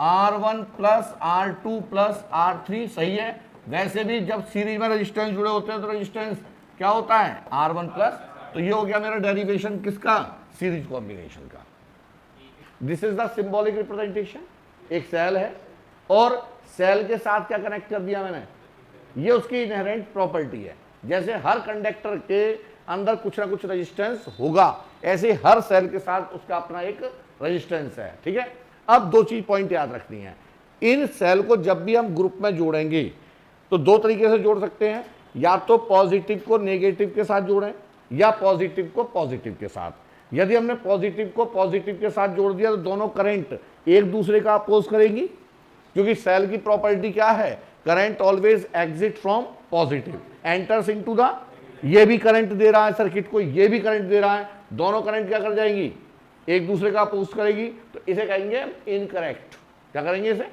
R1 plus R2 plus R3, सही है। वैसे भी जब सीरीज में रेजिस्टेंस जुड़े होते हैं तो रेजिस्टेंस क्या होता है, R1 प्लस। तो ये हो गया मेरा डेरिवेशन किसका, सीरीज कॉम्बिनेशन का। This is the symbolic representation. एक सेल है और सेल के साथ क्या कनेक्ट कर दिया मैंने, ये उसकी इनहेरेंट प्रॉपर्टी है। जैसे हर कंडक्टर के अंदर कुछ ना कुछ रेजिस्टेंस होगा, ऐसे हर सेल के साथ उसका अपना एक रेजिस्टेंस है, ठीक है। अब दो चीज पॉइंट याद रखनी है, इन सेल को जब भी हम ग्रुप में जोड़ेंगे तो दो तरीके से जोड़ सकते हैं, या तो पॉजिटिव को नेगेटिव के साथ जोड़ें या पॉजिटिव को पॉजिटिव के साथ। यदि हमने पॉजिटिव को पॉजिटिव के साथ जोड़ दिया तो दोनों करंट एक दूसरे का अपोज करेंगी, क्योंकि सेल की प्रॉपर्टी क्या है, current always exit from positive enters into the, ये भी करंट दे रहा है सर्किट को, ये भी करंट दे रहा है, दोनों करंट क्या कर जाएंगी, एक दूसरे का अपोज करेगी, तो इसे कहेंगे इनकरेक्ट। क्या करेंगे इसे,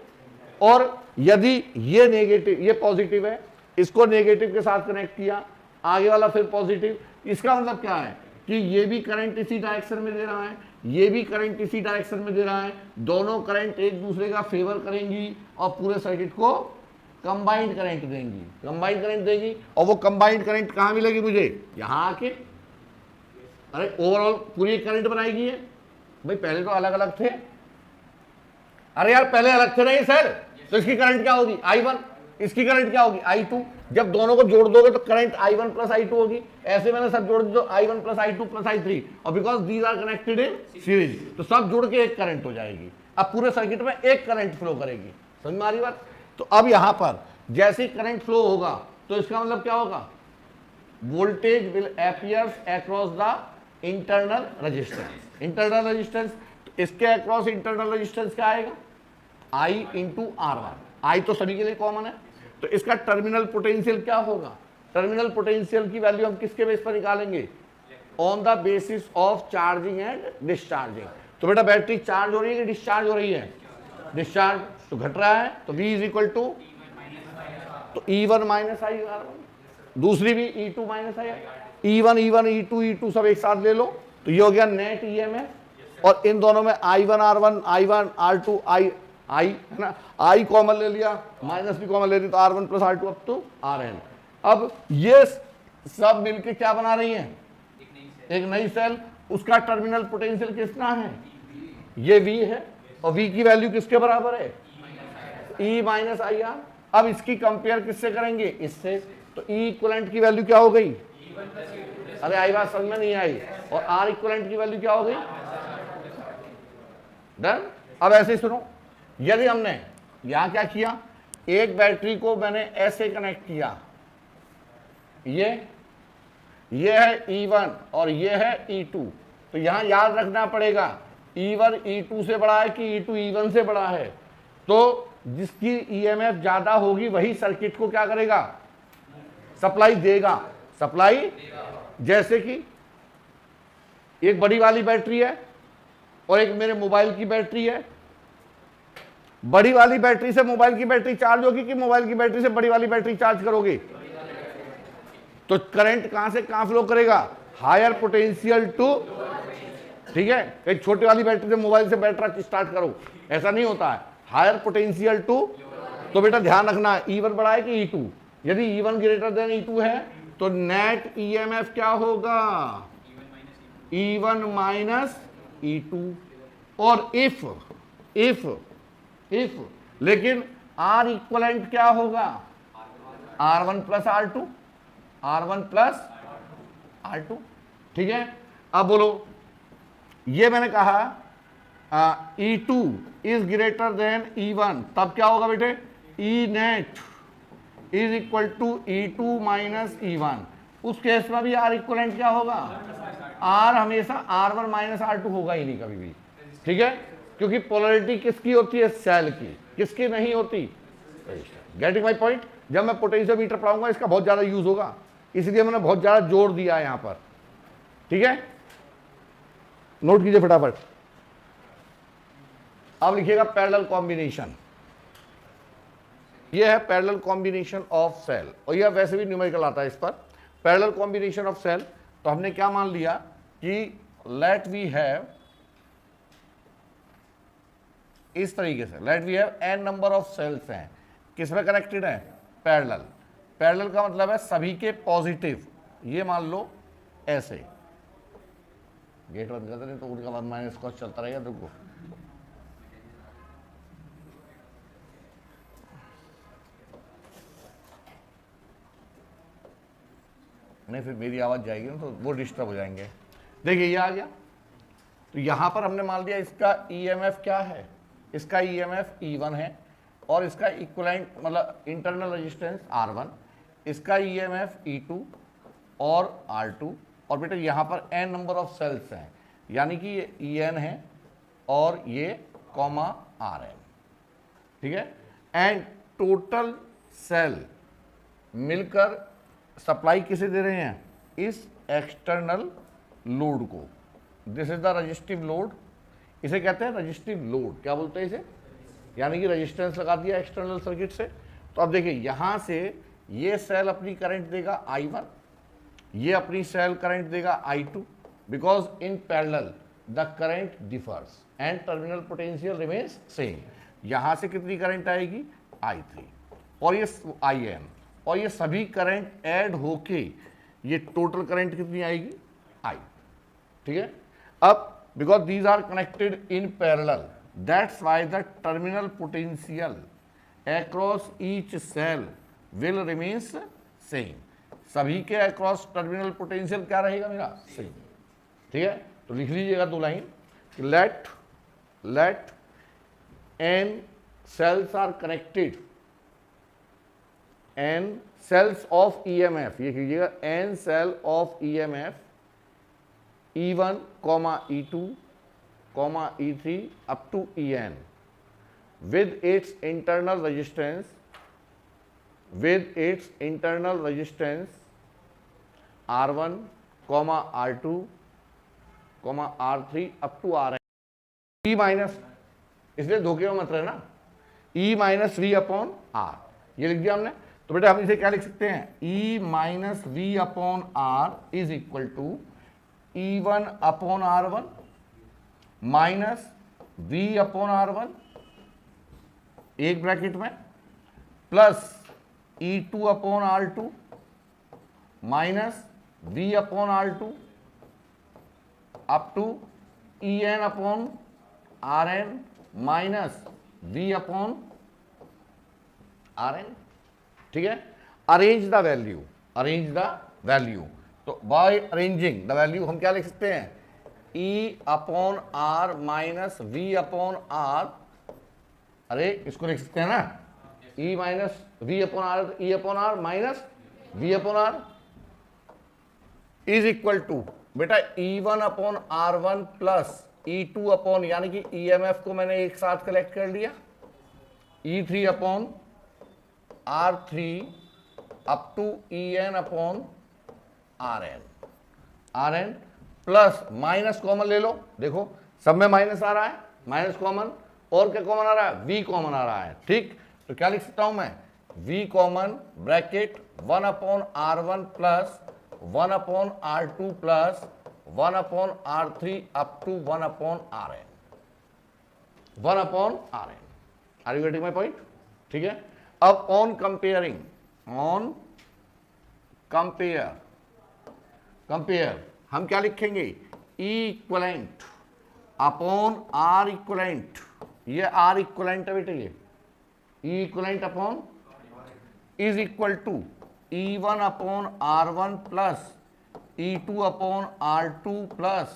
और यदि ये नेगेटिव, ये पॉजिटिव है, इसको नेगेटिव के साथ कनेक्ट किया, आगे वाला फिर पॉजिटिव, इसका मतलब क्या है कि ये भी करंट इसी डायरेक्शन में दे रहा है, ये भी करंट इसी डायरेक्शन में दे रहा है, दोनों करंट एक दूसरे का फेवर करेंगी और पूरे सर्किट को कंबाइंड करंट देंगी, कंबाइंड करंट देगी। और वो कंबाइंड करंट कहाँ मिलेगी मुझे, यहाँ आके, अरे ओवरऑल पूरी करंट बनाएगी ये। भाई पहले तो अलग अलग थे, अरे यार पहले अलग थे नहीं सर, तो इसकी करंट क्या होगी I1, इसकी करंट क्या होगी I2। जब दोनों को जोड़ दोगे तो करंट I1 प्लस I2 होगी। ऐसे मैंने सब जोड़ दी तो I1 plus I2 plus I3, और because these are connected in series तो सब जुड़ के एक करंट हो जाएगी। अब पूरे सर्किट में एक करंट फ्लो करेगी, समझ में आ रही बात। तो अब यहां पर जैसे करंट फ्लो होगा तो इसका मतलब क्या होगा, voltage will appears across the internal resistance. Internal resistance, इसके अक्रॉस इंटरनल रेजिस्टेंस क्या आएगा, I इंटू R1। I तो सभी के लिए कॉमन है, तो इसका टर्मिनल पोटेंशियल क्या होगा, टर्मिनल पोटेंशियल की वैल्यू हम किसके बेस पर निकालेंगे, on the basis of charging and discharging. तो बेटा बैटरी चार्ज हो रही है कि डिस्चार्ज हो रही है, डिस्चार्ज, तो घट रहा है, तो V इज इक्वल टू, तो E1 माइनस IR1, दूसरी भी E2 minus IR, E1 E2 सब एक साथ ले लो, तो ये हो गया नेट EMF। और इन दोनों में I1 R1 I1 R2 I है ना, I कॉमन ले लिया, माइनस भी कॉमन ले ली, तो R1 plus R2 up to RN। अब ये सब मिलके क्या बना रही है, एक नई सेल। उसका टर्मिनल पोटेंशियल कितना है, ये V है, और V की वैल्यू किसके बराबर है? E minus I R. अब इसकी कंपेयर किससे करेंगे? इससे। तो E इक्वलेंट की वैल्यू क्या हो गई? अरे आई बात समझ में नहीं आई। और R इक्वलेंट की वैल्यू क्या हो गई? डन। अब ऐसे सुनो, यदि हमने यहां क्या किया, एक बैटरी को मैंने ऐसे कनेक्ट किया, ये है E1 और ये है E2, तो यहां याद रखना पड़ेगा E1 E2 से बड़ा है कि E2 E1 से बड़ा है। तो जिसकी EMF ज्यादा होगी वही सर्किट को क्या करेगा? सप्लाई देगा। सप्लाई जैसे कि एक बड़ी वाली बैटरी है और एक मेरे मोबाइल की बैटरी है। बड़ी वाली बैटरी से मोबाइल की बैटरी चार्ज होगी कि मोबाइल की बैटरी से बड़ी वाली बैटरी चार्ज करोगे? तो करंट कहां से कहां फ्लो करेगा? हायर पोटेंशियल टू, ठीक है। एक छोटी वाली बैटरी से मोबाइल से बैटरी स्टार्ट करो, ऐसा नहीं होता है। हायर पोटेंशियल टू, तो बेटा ध्यान रखना E1 बड़ा है कि E2। यदि E1 ग्रेटर देन E2 है तो नेट EMF क्या होगा? E1 minus E2। और इफ लेकिन R इक्वलेंट क्या होगा? R1 plus R2, R1 plus R2, ठीक है। अब बोलो, ये मैंने कहा E2 is greater than E1, तब क्या होगा बेटे? E net is equal to E2 minus E1। उस केस में भी R इक्वलेंट क्या होगा? R हमेशा R1 माइनस R2 होगा ही नहीं कभी भी, ठीक है। क्योंकि पोलैरिटी किसकी होती है? सेल की। किसकी नहीं होती? Getting my point. जब मैं पोटेंशियोमीटर पढ़ाऊंगा इसका बहुत ज्यादा यूज होगा, इसलिए मैंने बहुत ज्यादा जोर दिया है यहां पर, ठीक है। नोट कीजिए फटाफट। अब लिखिएगा पैरेलल कॉम्बिनेशन। ये है पैरेलल कॉम्बिनेशन ऑफ सेल, और यह वैसे भी न्यूमेरिकल आता है इस पर। पैरेलल कॉम्बिनेशन ऑफ सेल, तो हमने क्या मान लिया कि लेट वी हैव, इस तरीके से, let we have n number of cells हैं, किसमें कनेक्टेड है? पैरेलल। पैरेलल का मतलब है सभी के पॉजिटिव। ये मान लो ऐसे, गेट बंद करते नहीं तो उनका 1 माइनस कॉस चलता रहेगा। देखो नहीं, फिर मेरी आवाज जाएगी ना तो वो डिस्टर्ब हो जाएंगे। देखिए ये आ गया, तो यहां पर हमने मान लिया इसका EMF क्या है? इसका EMF E1 है और इसका इक्विवेलेंट मतलब इंटरनल रेजिस्टेंस R1, इसका EMF E2 और R2, और बेटा यहां पर n नंबर ऑफ सेल्स हैं, यानी कि ये En है और ये कॉमा Rn, ठीक है। एंड टोटल सेल मिलकर सप्लाई किसे दे रहे हैं? इस एक्सटर्नल लोड को। This is the resistive load, इसे कहते हैं रजिस्टिव लोड। क्या बोलते हैं इसे? यानी कि रेजिस्टेंस लगा दिया एक्सटर्नल सर्किट से। तो अब देखिए यहां से ये सेल अपनी करंट देगा I1, ये अपनी सेल करंट देगा I2, because in parallel the current differs and terminal potential remains same. यहां से कितनी करंट आएगी? I3 और ये IN, और ये सभी करंट ऐड होके ये टोटल करंट कितनी आएगी? I, ठीक है। अब because these are connected in parallel, that's why the terminal potential across each cell will remains same। सभी के across terminal potential क्या रहेगा मेरा? सेम, ठीक है। तो लिख लीजिएगा दो line, let n cells are connected, n cells of EMF, ये कीजिएगा n cell of EMF E1, E2, E3 up to En with its internal resistance R1, R2, R3 up to Rn। E minus, इसलिए धोखे में मत रहना, E minus V upon R, ये लिख दिया हमने। तो बेटा हम इसे क्या लिख सकते हैं? E minus V upon R is equal to E1 upon R1 minus V upon R1 एक ब्रैकेट में, plus E2 upon R2 minus V upon R2 up to En upon Rn minus V upon Rn, ठीक है। Arrange the value, arrange the value, तो by arranging the value हम क्या लिख सकते हैं, E upon R minus V upon R, अरे इसको लिख सकते हैं ना, E minus V upon R, E upon R minus V upon R is equal to बेटा E1 upon R1 plus E2 upon, यानी कि EMF को मैंने एक साथ कलेक्ट कर लिया, E3 upon R3 up to En upon Rn plus minus common ले लो, देखो सब में माइनस आ रहा है, माइनस कॉमन, और क्या कॉमन आ रहा है, V कॉमन आ रहा है, ठीक। तो क्या लिख सकता हूं मैं, V common bracket 1 upon R1 plus 1 upon R2 plus 1 upon R3 up to 1 upon Rn, 1 upon Rn। Are you getting my point, ठीक है। अब ऑन कंपेयरिंग, ऑन कंपेयर हम क्या लिखेंगे, E equivalent upon R equivalent, ये R equivalent है बेटे, ये E equivalent upon is equal to E1 upon R1 plus E2 upon R2 plus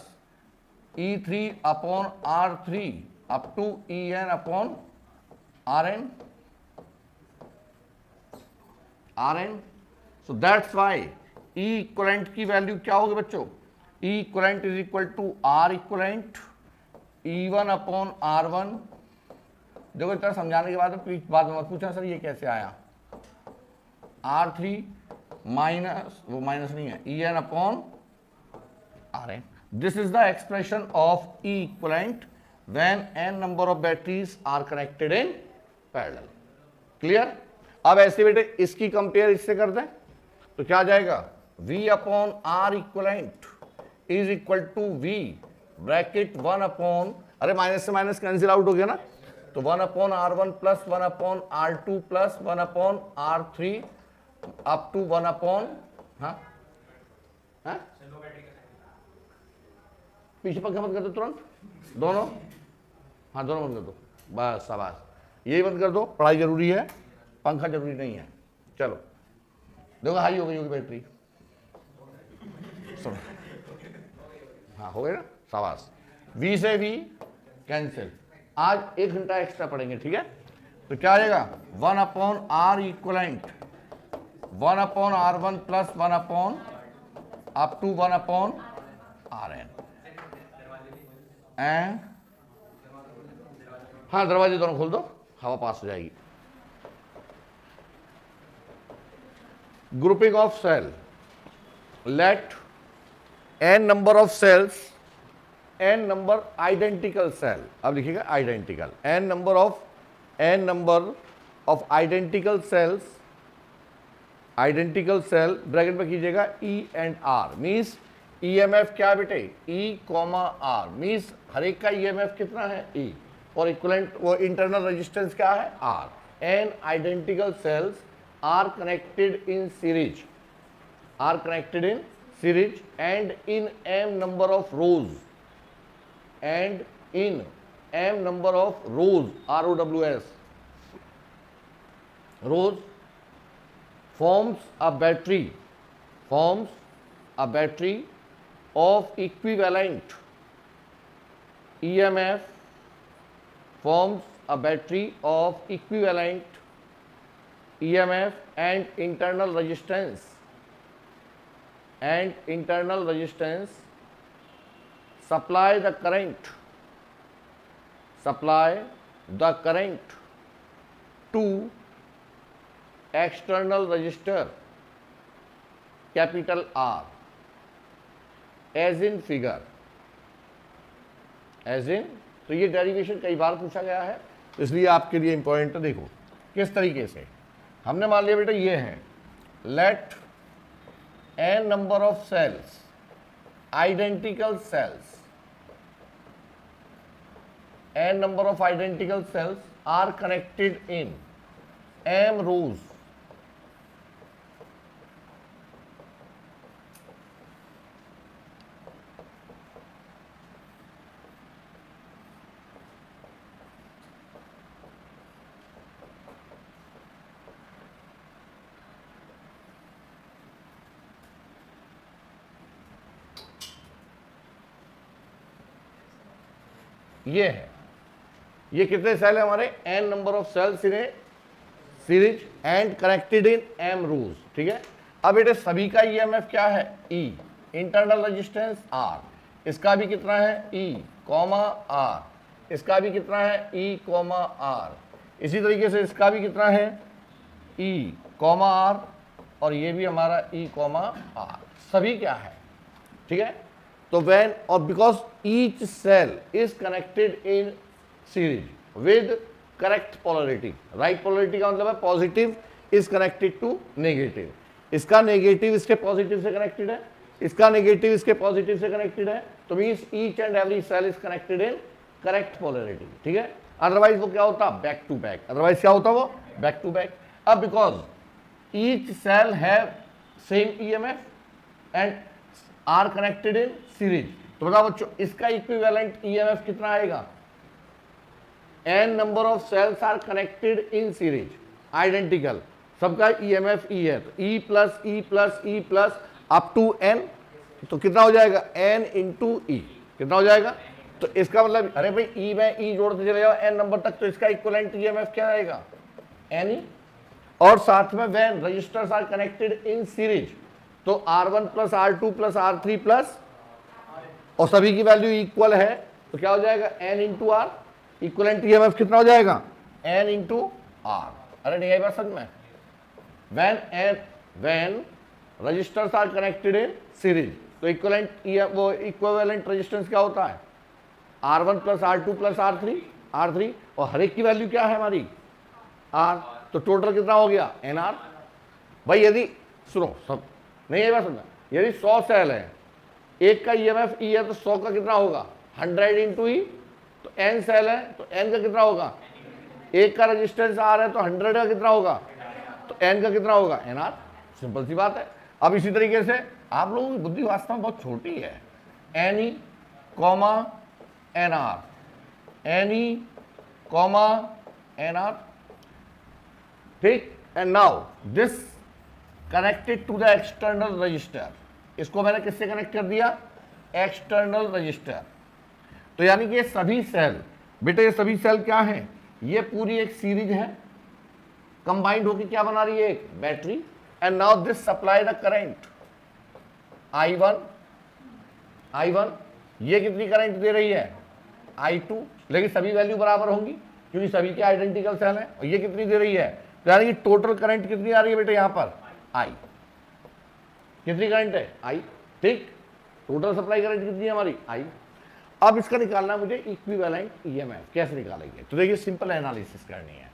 E3 upon R3 up to En upon Rn। So that's why E equivalent की value क्या होगी बच्चों, E equivalent is equal to R equivalent E1 upon R1। देखो इतना समझाने के बाद बाद में मत पूछना सर ये कैसे आया, R3 माइनस, वो माइनस नहीं है, En upon Rn। This is the expression of E equivalent when n number of batteries are connected in parallel। Clear. अब ऐसे बेटे इसकी कंपेयर इससे कर दें तो क्या आ जाएगा, V upon R equivalent is equal to V bracket 1 upon, अरे माइनस से माइनस कैंसिल आउट हो गया ना, तो 1 upon R1 plus 1 upon R2 plus 1 upon R3 up to 1 upon, हाँ पीछे पंखा बंद कर दो तुरंत, दोनों, हाँ दोनों बंद कर दो, बस शाबाश, यही बंद कर दो, पढ़ाई जरूरी है, पंखा जरूरी नहीं है। चलो देखो हाई हो गई होगी बैटरी, सुनो, हाँ हो गया ना, शाबाश। V से V कैंसिल, आज 1 घंटा एक्स्ट्रा पढ़ेंगे, ठीक है। तो क्या आ जाएगा, 1 upon R equivalent 1 upon R1 plus 1 upon up to 1 upon Rn, and हाँ दरवाजे दोनों खोल दो, हवा पास हो जाएगी। Grouping of cell, let n number of cells, n number identical cell, अब लिखिएगा identical, n number of identical cells, identical cell bracket में कीजिएगा E and R, means EMF क्या बेटे, E कॉमा R, मीन्स हर एक का EMF कितना है E, और इक्वलेंट वो इंटरनल रेजिस्टेंस क्या है R। N identical cells are connected in series, are connected in series and in m number of rows, and in m number of rows, ROWS, rows forms a battery of equivalent EMF, forms a battery of equivalent EMF and internal resistance, supply the current to external resistor capital R, as in figure, as in, तो ये derivation कई बार पूछा गया है, तो इसलिए आपके लिए इंपॉर्टेंट है। देखो किस तरीके से हमने मान लिया बेटा, ये है let n number of cells, identical cells, n number of identical cells are connected in m rows ये है, ये कितने सेल है हमारे, n number of cells in a series and connected in m rows, ठीक है। अब बेटे सभी का ईएमएफ क्या है, E, इंटरनल रेजिस्टेंस R, इसका भी कितना है E, R, इसका भी कितना है E, R, इसी तरीके से इसका भी कितना है E, R, और ये भी हमारा E, R, सभी क्या है, ठीक है। तो व्हेन और because each cell is connected in series with correct polarity, right polarity का मतलब है positive is connected to negative, इसका नेगेटिव इसके पॉजिटिव से कनेक्टेड है, इसका नेगेटिव इसके पॉजिटिव से कनेक्टेड है, तो means each and every cell is connected in correct polarity, ठीक है। अदरवाइज वो क्या होता, बैक टू बैक, अदरवाइज क्या होता वो, बैक टू बैक। अब because each cell have same EMF and are connected in series, तो बताओ बच्चों इसका इक्विवेलेंट ईएमएफ कितना आएगा, n number of cells are connected in series, identical, सबका ईएमएफ E है, तो E plus E plus E plus up to n, तो कितना हो जाएगा n इंटू E, कितना हो जाएगा, तो इसका मतलब अरे भाई E में E जोड़ते चले जाओ n नंबर तक, तो इसका इक्विवेलेंट ईएमएफ क्या आएगा Ne, और साथ में when resistors are connected in series, तो R1 plus R2 plus R3 plus, और सभी की वैल्यू इक्वल है, तो क्या हो जाएगा n into R, equivalent EMF कितना हो जाएगा n इंटू आर। अरे नहीं आई बात समझ में, when resistors are connected in series, तो इक्वलेंट वो इक्विवेलेंट रेजिस्टेंस क्या होता है R1 plus R2 plus R3, और हर एक की वैल्यू क्या है हमारी R, तो टोटल कितना हो गया NR। भाई यदि सुनो सब नहीं आई बात समझ, यदि 100 सेल है, एक का ईएमएफ E है, तो 100 का कितना होगा 100 इंटू E, तो n सेल है तो n का कितना होगा, एक का रेजिस्टेंस R है तो 100 का कितना होगा, तो n का कितना होगा NR, सिंपल सी बात है। अब इसी तरीके से आप लोगों की बुद्धि वास्तव में बहुत छोटी है, Ne, NR, Ne, NR, ठीक। And now this connected to the external resistor, इसको मैंने किससे कनेक्ट कर दिया, एक्सटर्नल रजिस्टर, तो यानी कि ये सभी सेल, बेटे ये सभी सेल क्या है, ये पूरी एक सीरीज है, कंबाइंड होकर क्या बना रही है, एक battery. And now this supply the current I1, ये कितनी करंट दे रही है I2, लेकिन सभी वैल्यू बराबर होंगी क्योंकि सभी के आइडेंटिकल सेल हैं, और ये कितनी दे रही है, तो यानी कि टोटल करंट कितनी आ रही है बेटे यहाँ पर I, कितनी करंट है I, ठीक, टोटल सप्लाई करंट कितनी है हमारी I। अब इसका निकालना मुझे इक्विवेलेंट ईएमएफ, कैसे निकालेंगे, तो देखिए सिंपल एनालिसिस करनी है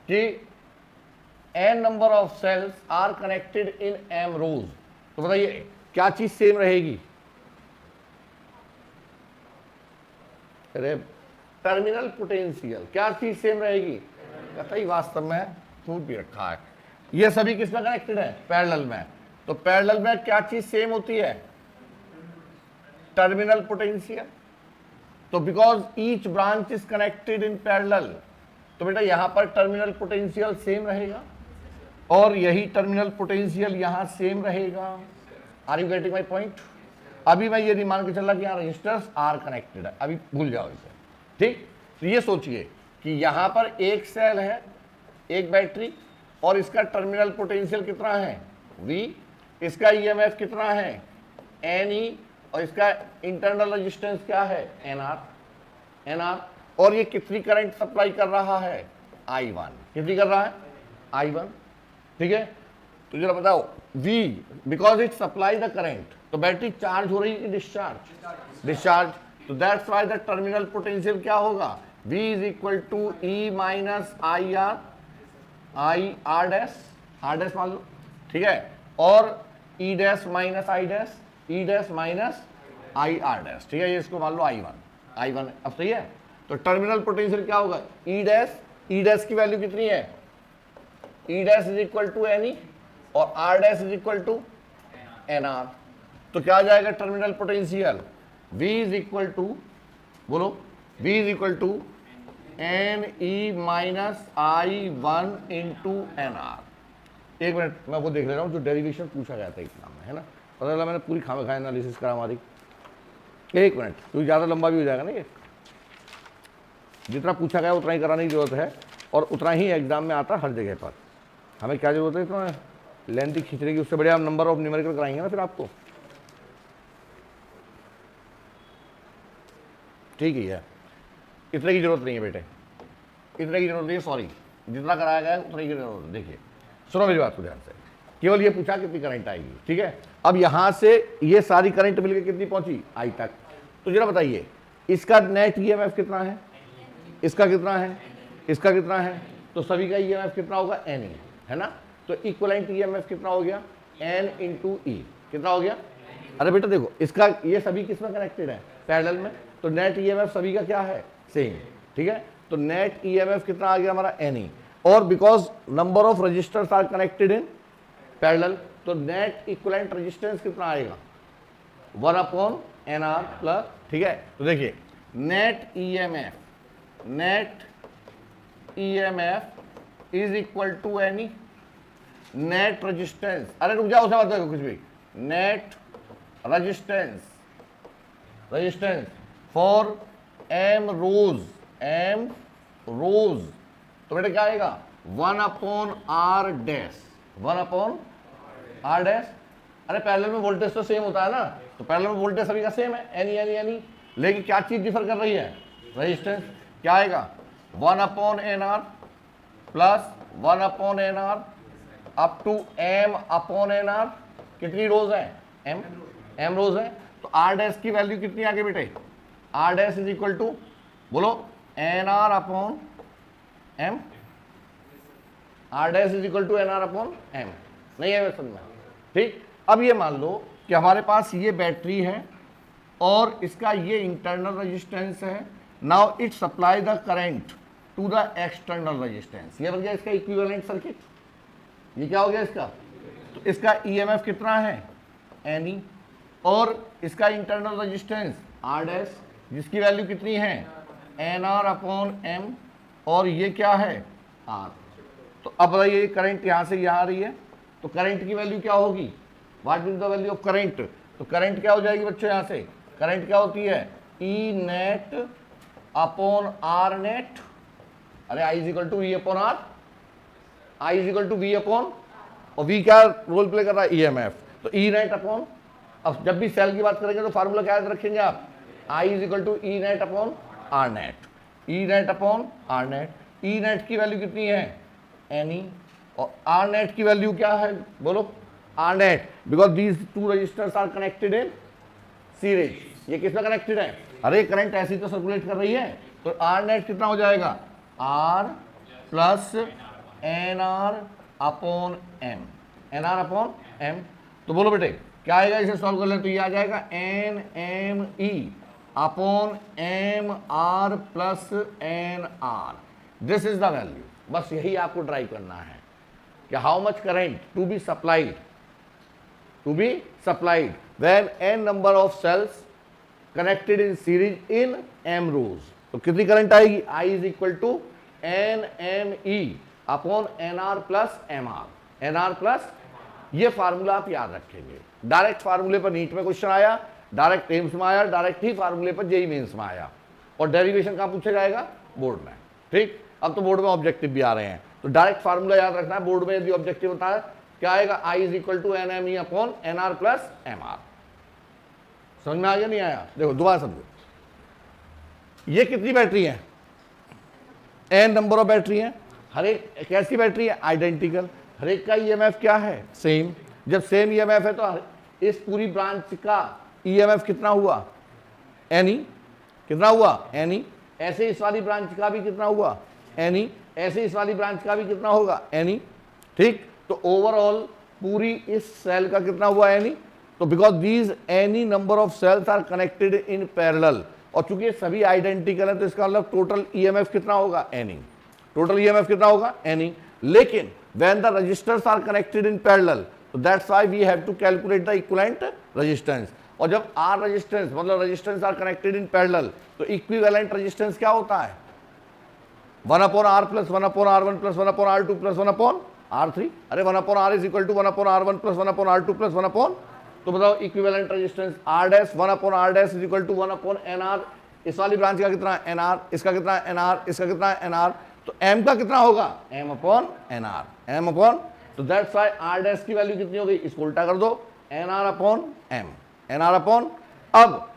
कि n number of cells are connected in m rows, तो बताइए क्या चीज सेम रहेगी, अरे टर्मिनल पोटेंशियल, क्या चीज सेम रहेगी, कतई वास्तव में छूट भी रखा है, ये सभी किस में कनेक्टेड है, पैरेलल में, तो पैरेलल में क्या चीज सेम होती है, टर्मिनल पोटेंशियल, तो because each branch is connected in parallel, तो बेटा यहां पर टर्मिनल पोटेंशियल सेम रहेगा और यही टर्मिनल पोटेंशियल यहां सेम रहेगा। Are you getting my point. अभी मैं ये नहीं मान के चला कि यहाँ रजिस्टर्स आर कनेक्टेड है, अभी भूल जाओ इसे, ठीक। तो ये सोचिए कि यहां पर एक सेल है, एक बैटरी, और इसका टर्मिनल पोटेंशियल कितना है V, इसका ईएमएफ कितना है Ne, और इसका इंटरनल रेजिस्टेंस क्या है NR, और ये कितनी करंट सप्लाई कर रहा है I1, कितनी कर रहा है I1, ठीक है। तो जरा बताओ V, because it supply the current, तो बैटरी चार्ज हो रही है डिस्चार्ज, तो that's why the terminal potential क्या होगा V is equal to E minus IR, R dash मान लो, ठीक है, और E dash minus I dash, E dash minus IR dash, ठीक है, ये इसको मान लो I1, अब सही है। तो टर्मिनल पोटेंशियल क्या होगा E डैश की वैल्यू कितनी है, E dash is equal to NE और R dash is equal to NR, तो क्या आ जाएगा terminal potential V is equal to, बोलो V is equal to NE minus I1 into NR। एक मिनट मैं वो देख ले रहा हूँ जो डेरिवेशन पूछा गया था एग्जाम में, है ना, पता चला मैंने पूरी खामे खाए एनालिसिस करा हमारी, एक मिनट क्योंकि ज़्यादा लंबा भी हो जाएगा ना ये। जितना पूछा गया उतना ही कराने की जरूरत है, और उतना ही एग्जाम में आता है हर जगह पर। हमें क्या जरूरत है इतना लेंथी खींचने की, उससे बढ़िया हम नंबर ऑफ न्यूमेरिकल कराएंगे ना फिर आपको। ठीक है, इतने की जरूरत नहीं है बेटे, इतने की जरूरत नहीं है, सॉरी, जितना कराया गया है उतने की जरूरत है। देखिए सुनो मेरी बात को ध्यान से, केवल ये पूछा कितनी करंट आएगी, ठीक है। अब यहां से ये सारी करंट मिलकर कितनी पहुंची, आई तक। तो जरा बताइए इसका नेट ईएमएफ कितना है, इसका कितना है, इसका कितना है, तो सभी का ईएमएफ कितना होगा, एन ई, है ना। तो इक्विवेलेंट ईएमएफ कितना हो गया, एन इंटू ई, कितना हो गया। अरे बेटा देखो इसका ये सभी किसमें कनेक्टेड है, पैरेलल में, तो नेट ईएमएफ सभी का क्या है, सेम, ठीक है। तो नेट ईएमएफ कितना आ गया हमारा, एन ई, और because number of resistors are connected in parallel, तो नेट इक्विवेलेंट रेजिस्टेंस कितना आएगा, 1/nr प्लस, ठीक है। तो देखिए net EMF is equal to n E net resistance, अरे रुक जाओ, उसे मत देखो कुछ भी, net resistance for m rows, तो बेटा क्या आएगा, 1/r डैश, 1/r डैश। अरे पैरेलल में वोल्टेज तो सेम होता है ना, तो पैरेलल में वोल्टेज सभी का सेम है, एनी, लेकिन क्या चीज डिफर कर रही है, रेजिस्टेंस। क्या आएगा, 1/nr plus 1/nr up to m/nr, कितनी रोज है, m रोज है। तो r डैश की वैल्यू कितनी आ गई बेटे, r dash is equal to, बोलो, nr/m, r dash is equal to nr/m, नहीं है समझ में, ठीक। अब ये मान लो कि हमारे पास ये बैटरी है और इसका ये इंटरनल रेजिस्टेंस है, now it supply the current to the external resistance, ये बन गया इसका इक्विवेलेंट सर्किट। ये क्या हो गया इसका, तो इसका ईएमएफ कितना है, एनी, और इसका इंटरनल रेजिस्टेंस आर डैश, जिसकी वैल्यू कितनी है, nr/m, और ये क्या है, r। तो अब बताइए करंट यहां से यहां आ रही है, तो करंट की वैल्यू क्या होगी, what is the value of current. तो करंट क्या हो जाएगी बच्चों, यहां से करंट क्या होती है, E net upon R net, अरे I is equal to E upon R, I is equal to V upon, और वी क्या रोल प्ले कर रहा है, ईएमएफ, तो ई नेट अपॉन, अब जब भी सेल की बात करेंगे तो फार्मूला क्या याद रखेंगे आप, I is equal to E net upon R net, E net upon R net. E net की वैल्यू कितनी है, एनी, और आर नेट की वैल्यू क्या है, बोलो, R net, because these two resistors are connected in series. ये किसमें कनेक्टेड है, अरे करंट ऐसी तो सर्कुलेट कर रही है, तो आर नेट कितना हो जाएगा, आर प्लस nr/m, nr/m। तो बोलो बेटे क्या आएगा, इसे सॉल्व कर ले तो ये आ जाएगा nme/mr plus nr, this is the value. बस यही आपको ड्राइव करना है कि how much current to be supplied when n number of cells connected in series in m rows. तो कितनी करंट आएगी, I is equal to nme upon nr plus mr, nr plus, ये फार्मूला आप याद रखेंगे। डायरेक्ट फार्मूले पर NEET में क्वेश्चन आया, डायरेक्ट एम्स में आया, डायरेक्ट ही फार्मूले पर जेईई मेंस में आया, और डेरिवेशन कहाँ पूछा जाएगा, बोर्ड में, ठीक। अब तो बोर्ड में ऑब्जेक्टिव भी आ रहे हैं, तो डायरेक्ट फार्मूला याद रखना है। बोर्ड में यदि ऑब्जेक्टिव होता है क्या आएगा, I is equal to nme upon nr plus mr। समझ में आ गया, नहीं आया, देखो दोबारा समझो, ये कितनी बैटरी है, n नंबर ऑफ बैटरी है, हर एक कैसी बैटरी है, आइडेंटिकल, हर एक का ईएमएफ क्या है, सेम। जब सेम ईएमएफ है तो इस पूरी ब्रांच का ईएमएफ कितना हुआ, एनी, कितना हुआ, एनी। ऐसे इस वाली ब्रांच का भी कितना हुआ, एनी, ऐसे इस वाली ब्रांच का भी कितना होगा, एनी, ठीक। तो ओवरऑल पूरी इस सेल का कितना हुआ, एनी। तो because these any number of cells are connected in parallel, और चूंकि ये सभी आइडेंटिकल है तो इसका मतलब टोटल ईएमएफ कितना होगा, एनी, टोटल ईएमएफ कितना होगा, एनी। लेकिन when the resistors are connected in parallel, so that's why we have to calculate the equivalent resistance। और जब R resistance मतलब resistance are connected in parallel, तो equivalent resistance क्या होता है, 1/r plus 1/r1 plus 1/r2 plus 1/r3। अरे 1/r is equal to 1/r1 plus 1/r2 plus 1/, तो बताओ equivalent resistance R dash 1/r dash is equal to 1/nr इस वाली branch का कितना एन आर, इसका कितना एन आर, इसका कितना एन आर, तो एम का कितना होगा m upon n R, m upon, तो दैट्स वाई आर डैश की वैल्यू कितनी हो गई, इसको उल्टा कर दो, n R upon m, n R upon, अब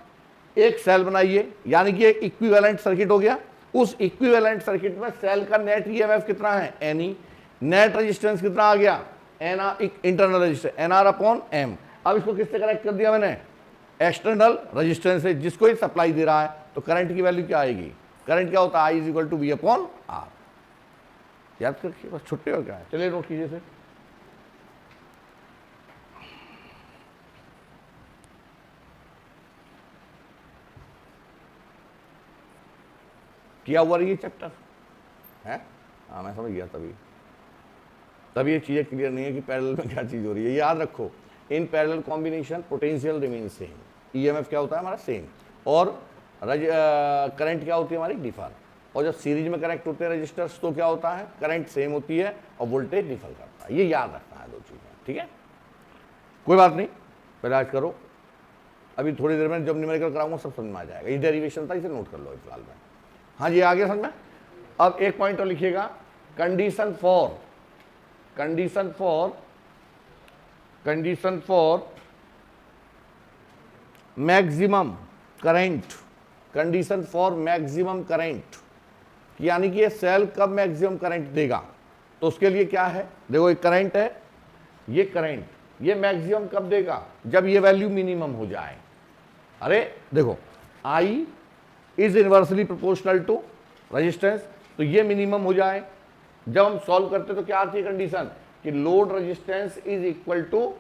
एक सेल बनाइए, यानी कि एक इक्विवेलेंट सर्किट हो गया। उस इक्विवेलेंट सर्किट में सेल का नेट ईएमएफ कितना है एन ई, नेट रेजिस्टेंस कितना आ गया n R, internal resistance n R upon m. अब इसको किससे कनेक्ट कर दिया मैंने, एक्सटर्नल रेजिस्टेंस से, जिसको ही सप्लाई दे रहा है, तो करंट की वैल्यू क्या आएगी, करंट क्या होता है I is equal to V upon R. याद करके बस छुट्टे हो क्या है, चलिए नोट कीजिए से। किया हुआ ये चैप्टर है, हाँ मैं समझ गया तभी ये चीजें क्लियर नहीं है कि पैरेलल में क्या चीज हो रही है। याद रखो in parallel combination potential remain same, EMF क्या होता है हमारा सेम, और करंट क्या होती है हमारी डिफर, और जब सीरीज में कनेक्ट होते हैं रजिस्टर्स तो क्या होता है करंट सेम होती है और वोल्टेज डिफर करता है। ये याद रखना है दो चीजें, ठीक है, कोई बात नहीं, पहले आज करो, अभी थोड़ी देर में जब न्यूमेरिकल कराऊंगा सब समझ में आ जाएगा। ये डेरिवेशन था, इसे नोट कर लो फिलहाल में। हाँ जी, आगे समझ में। अब एक पॉइंट और लिखिएगा, condition for maximum current, condition for maximum current, यानी कि ये सेल कब मैक्सिमम करंट देगा, तो उसके लिए क्या है, देखो ये करंट है, ये करंट, ये मैक्सिमम कब देगा, जब ये वैल्यू मिनिमम हो जाए। अरे देखो I is inversely proportional to resistance, तो ये मिनिमम हो जाए। जब हम सॉल्व करते तो क्या आती है कंडीशन कि load resistance is equal to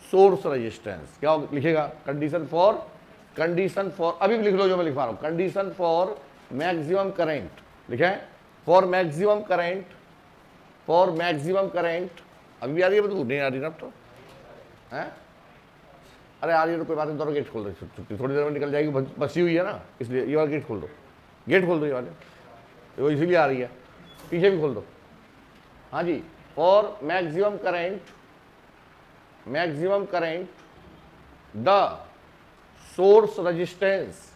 source resistance. क्या लिखेगा, कंडीशन फॉर अभी भी लिख लो जो मैं लिख पा रहा हूं, कंडीशन फॉर मैक्सिमम करंट, लिखा है फॉर मैक्सिमम करंट, अभी भी आ रही है, नहीं आ रही ना अब तो है, अरे आ रही है तो कोई बात नहीं, दोनों गेट खोल दो, छुट्टी थोड़ी देर में निकल जाएगी, बसी हुई है ना, इसलिए ये वाला गेट खोल दो, ये वाले, वो इसीलिए आ रही है, पीछे भी खोल दो। हाँ जी, for maximum current the source resistance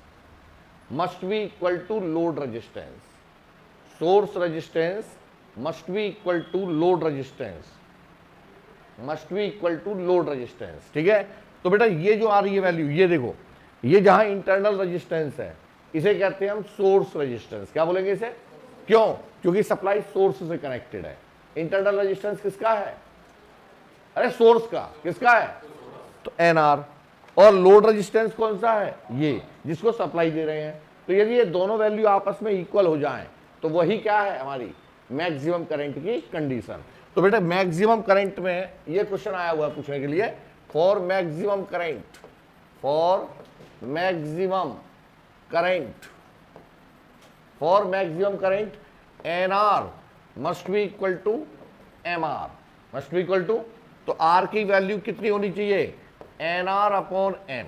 must be equal to load resistance, source resistance must be equal to load resistance, ठीक है। तो बेटा ये जो आ रही है वैल्यू, ये देखो, ये जहां इंटरनल रेजिस्टेंस है इसे कहते हैं हम सोर्स रेजिस्टेंस। क्या बोलेंगे इसे, क्यों, क्योंकि सप्लाई सोर्स से कनेक्टेड है। इंटरनल रेजिस्टेंस किसका है, अरे सोर्स का, किसका है, तो एन आर, और लोड रेजिस्टेंस कौन सा है, ये जिसको सप्लाई दे रहे हैं। तो यदि ये दोनों वैल्यू आपस में इक्वल हो जाएं तो वही क्या है हमारी मैक्सिमम करंट की कंडीशन। तो बेटा मैक्सिमम करंट में ये क्वेश्चन आया हुआ है पूछने के लिए, for maximum current n R must be equal to m R, must be equal to, तो आर की वैल्यू कितनी होनी चाहिए, n R upon m.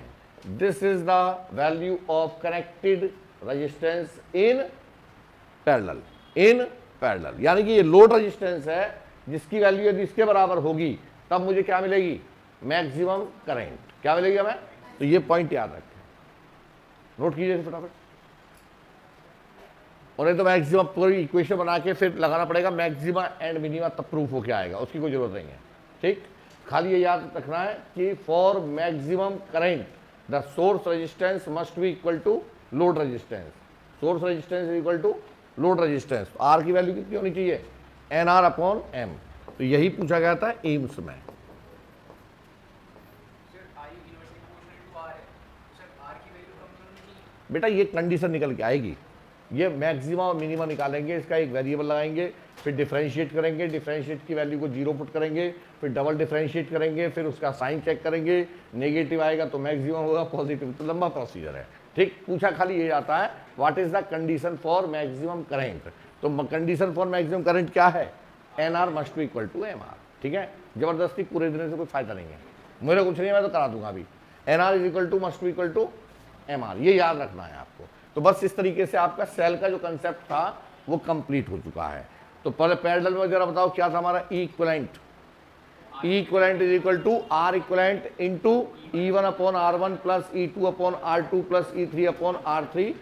This is the value of connected resistance in parallel, यानी कि ये लोड रेजिस्टेंस है जिसकी वैल्यू यदि इसके बराबर होगी तब मुझे क्या मिलेगी, मैक्सिमम करंट, क्या मिलेगी हमें। तो ये पॉइंट याद रखें, नोट कीजिए फटाफट, और नहीं तो मैक्सिमम पूरी इक्वेशन बना के फिर लगाना पड़ेगा मैक्सिमा एंड मिनिमा, तब प्रूफ होके आएगा, उसकी कोई जरूरत नहीं है, ठीक। खाली ये याद रखना है कि for maximum current the source resistance must be equal to load resistance, source resistance is equal to load resistance. R की वैल्यू कितनी होनी चाहिए, एन आर अपॉन एम। तो यही पूछा गया था एम्स में। बेटा ये कंडीशन निकल के आएगी, ये मैक्सिमा और मिनिमा निकालेंगे, इसका एक वेरिएबल लगाएंगे, फिर डिफरेंशिएट करेंगे, डिफरेंशिएट की वैल्यू को 0 पुट करेंगे, फिर डबल डिफरेंशिएट करेंगे, फिर उसका साइन चेक करेंगे, नेगेटिव आएगा तो मैक्सिमम होगा, पॉजिटिव, तो लंबा प्रोसीजर है, ठीक। पूछा खाली ये आता है what is the condition for maximum current, तो कंडीशन फॉर मैक्सिमम करंट क्या है, n R must be equal to m R, ठीक है। जबरदस्ती पूरे देने से कोई फायदा नहीं है, मेरे कुछ नहीं है, मैं तो करा दूंगा अभी, n R is equal to must be equal to m R, ये याद रखना है आपको। तो बस इस तरीके से आपका सेल का जो कंसेप्ट था वो कंप्लीट हो चुका है। तो पहले पैरेलल में जरा बताओ क्या था हमारा, equivalent is equal to R equivalent into E1 upon R1 plus E2 upon R2 plus E3 upon R3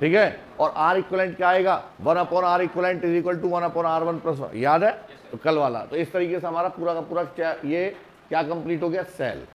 ठीक है, और आर इक्वलेंट क्या आएगा, 1/r equivalent is equal to 1/r1 plus 1, याद है, तो कल वाला। तो इस तरीके से हमारा पूरा का पूरा ये क्या कंप्लीट हो गया, सेल।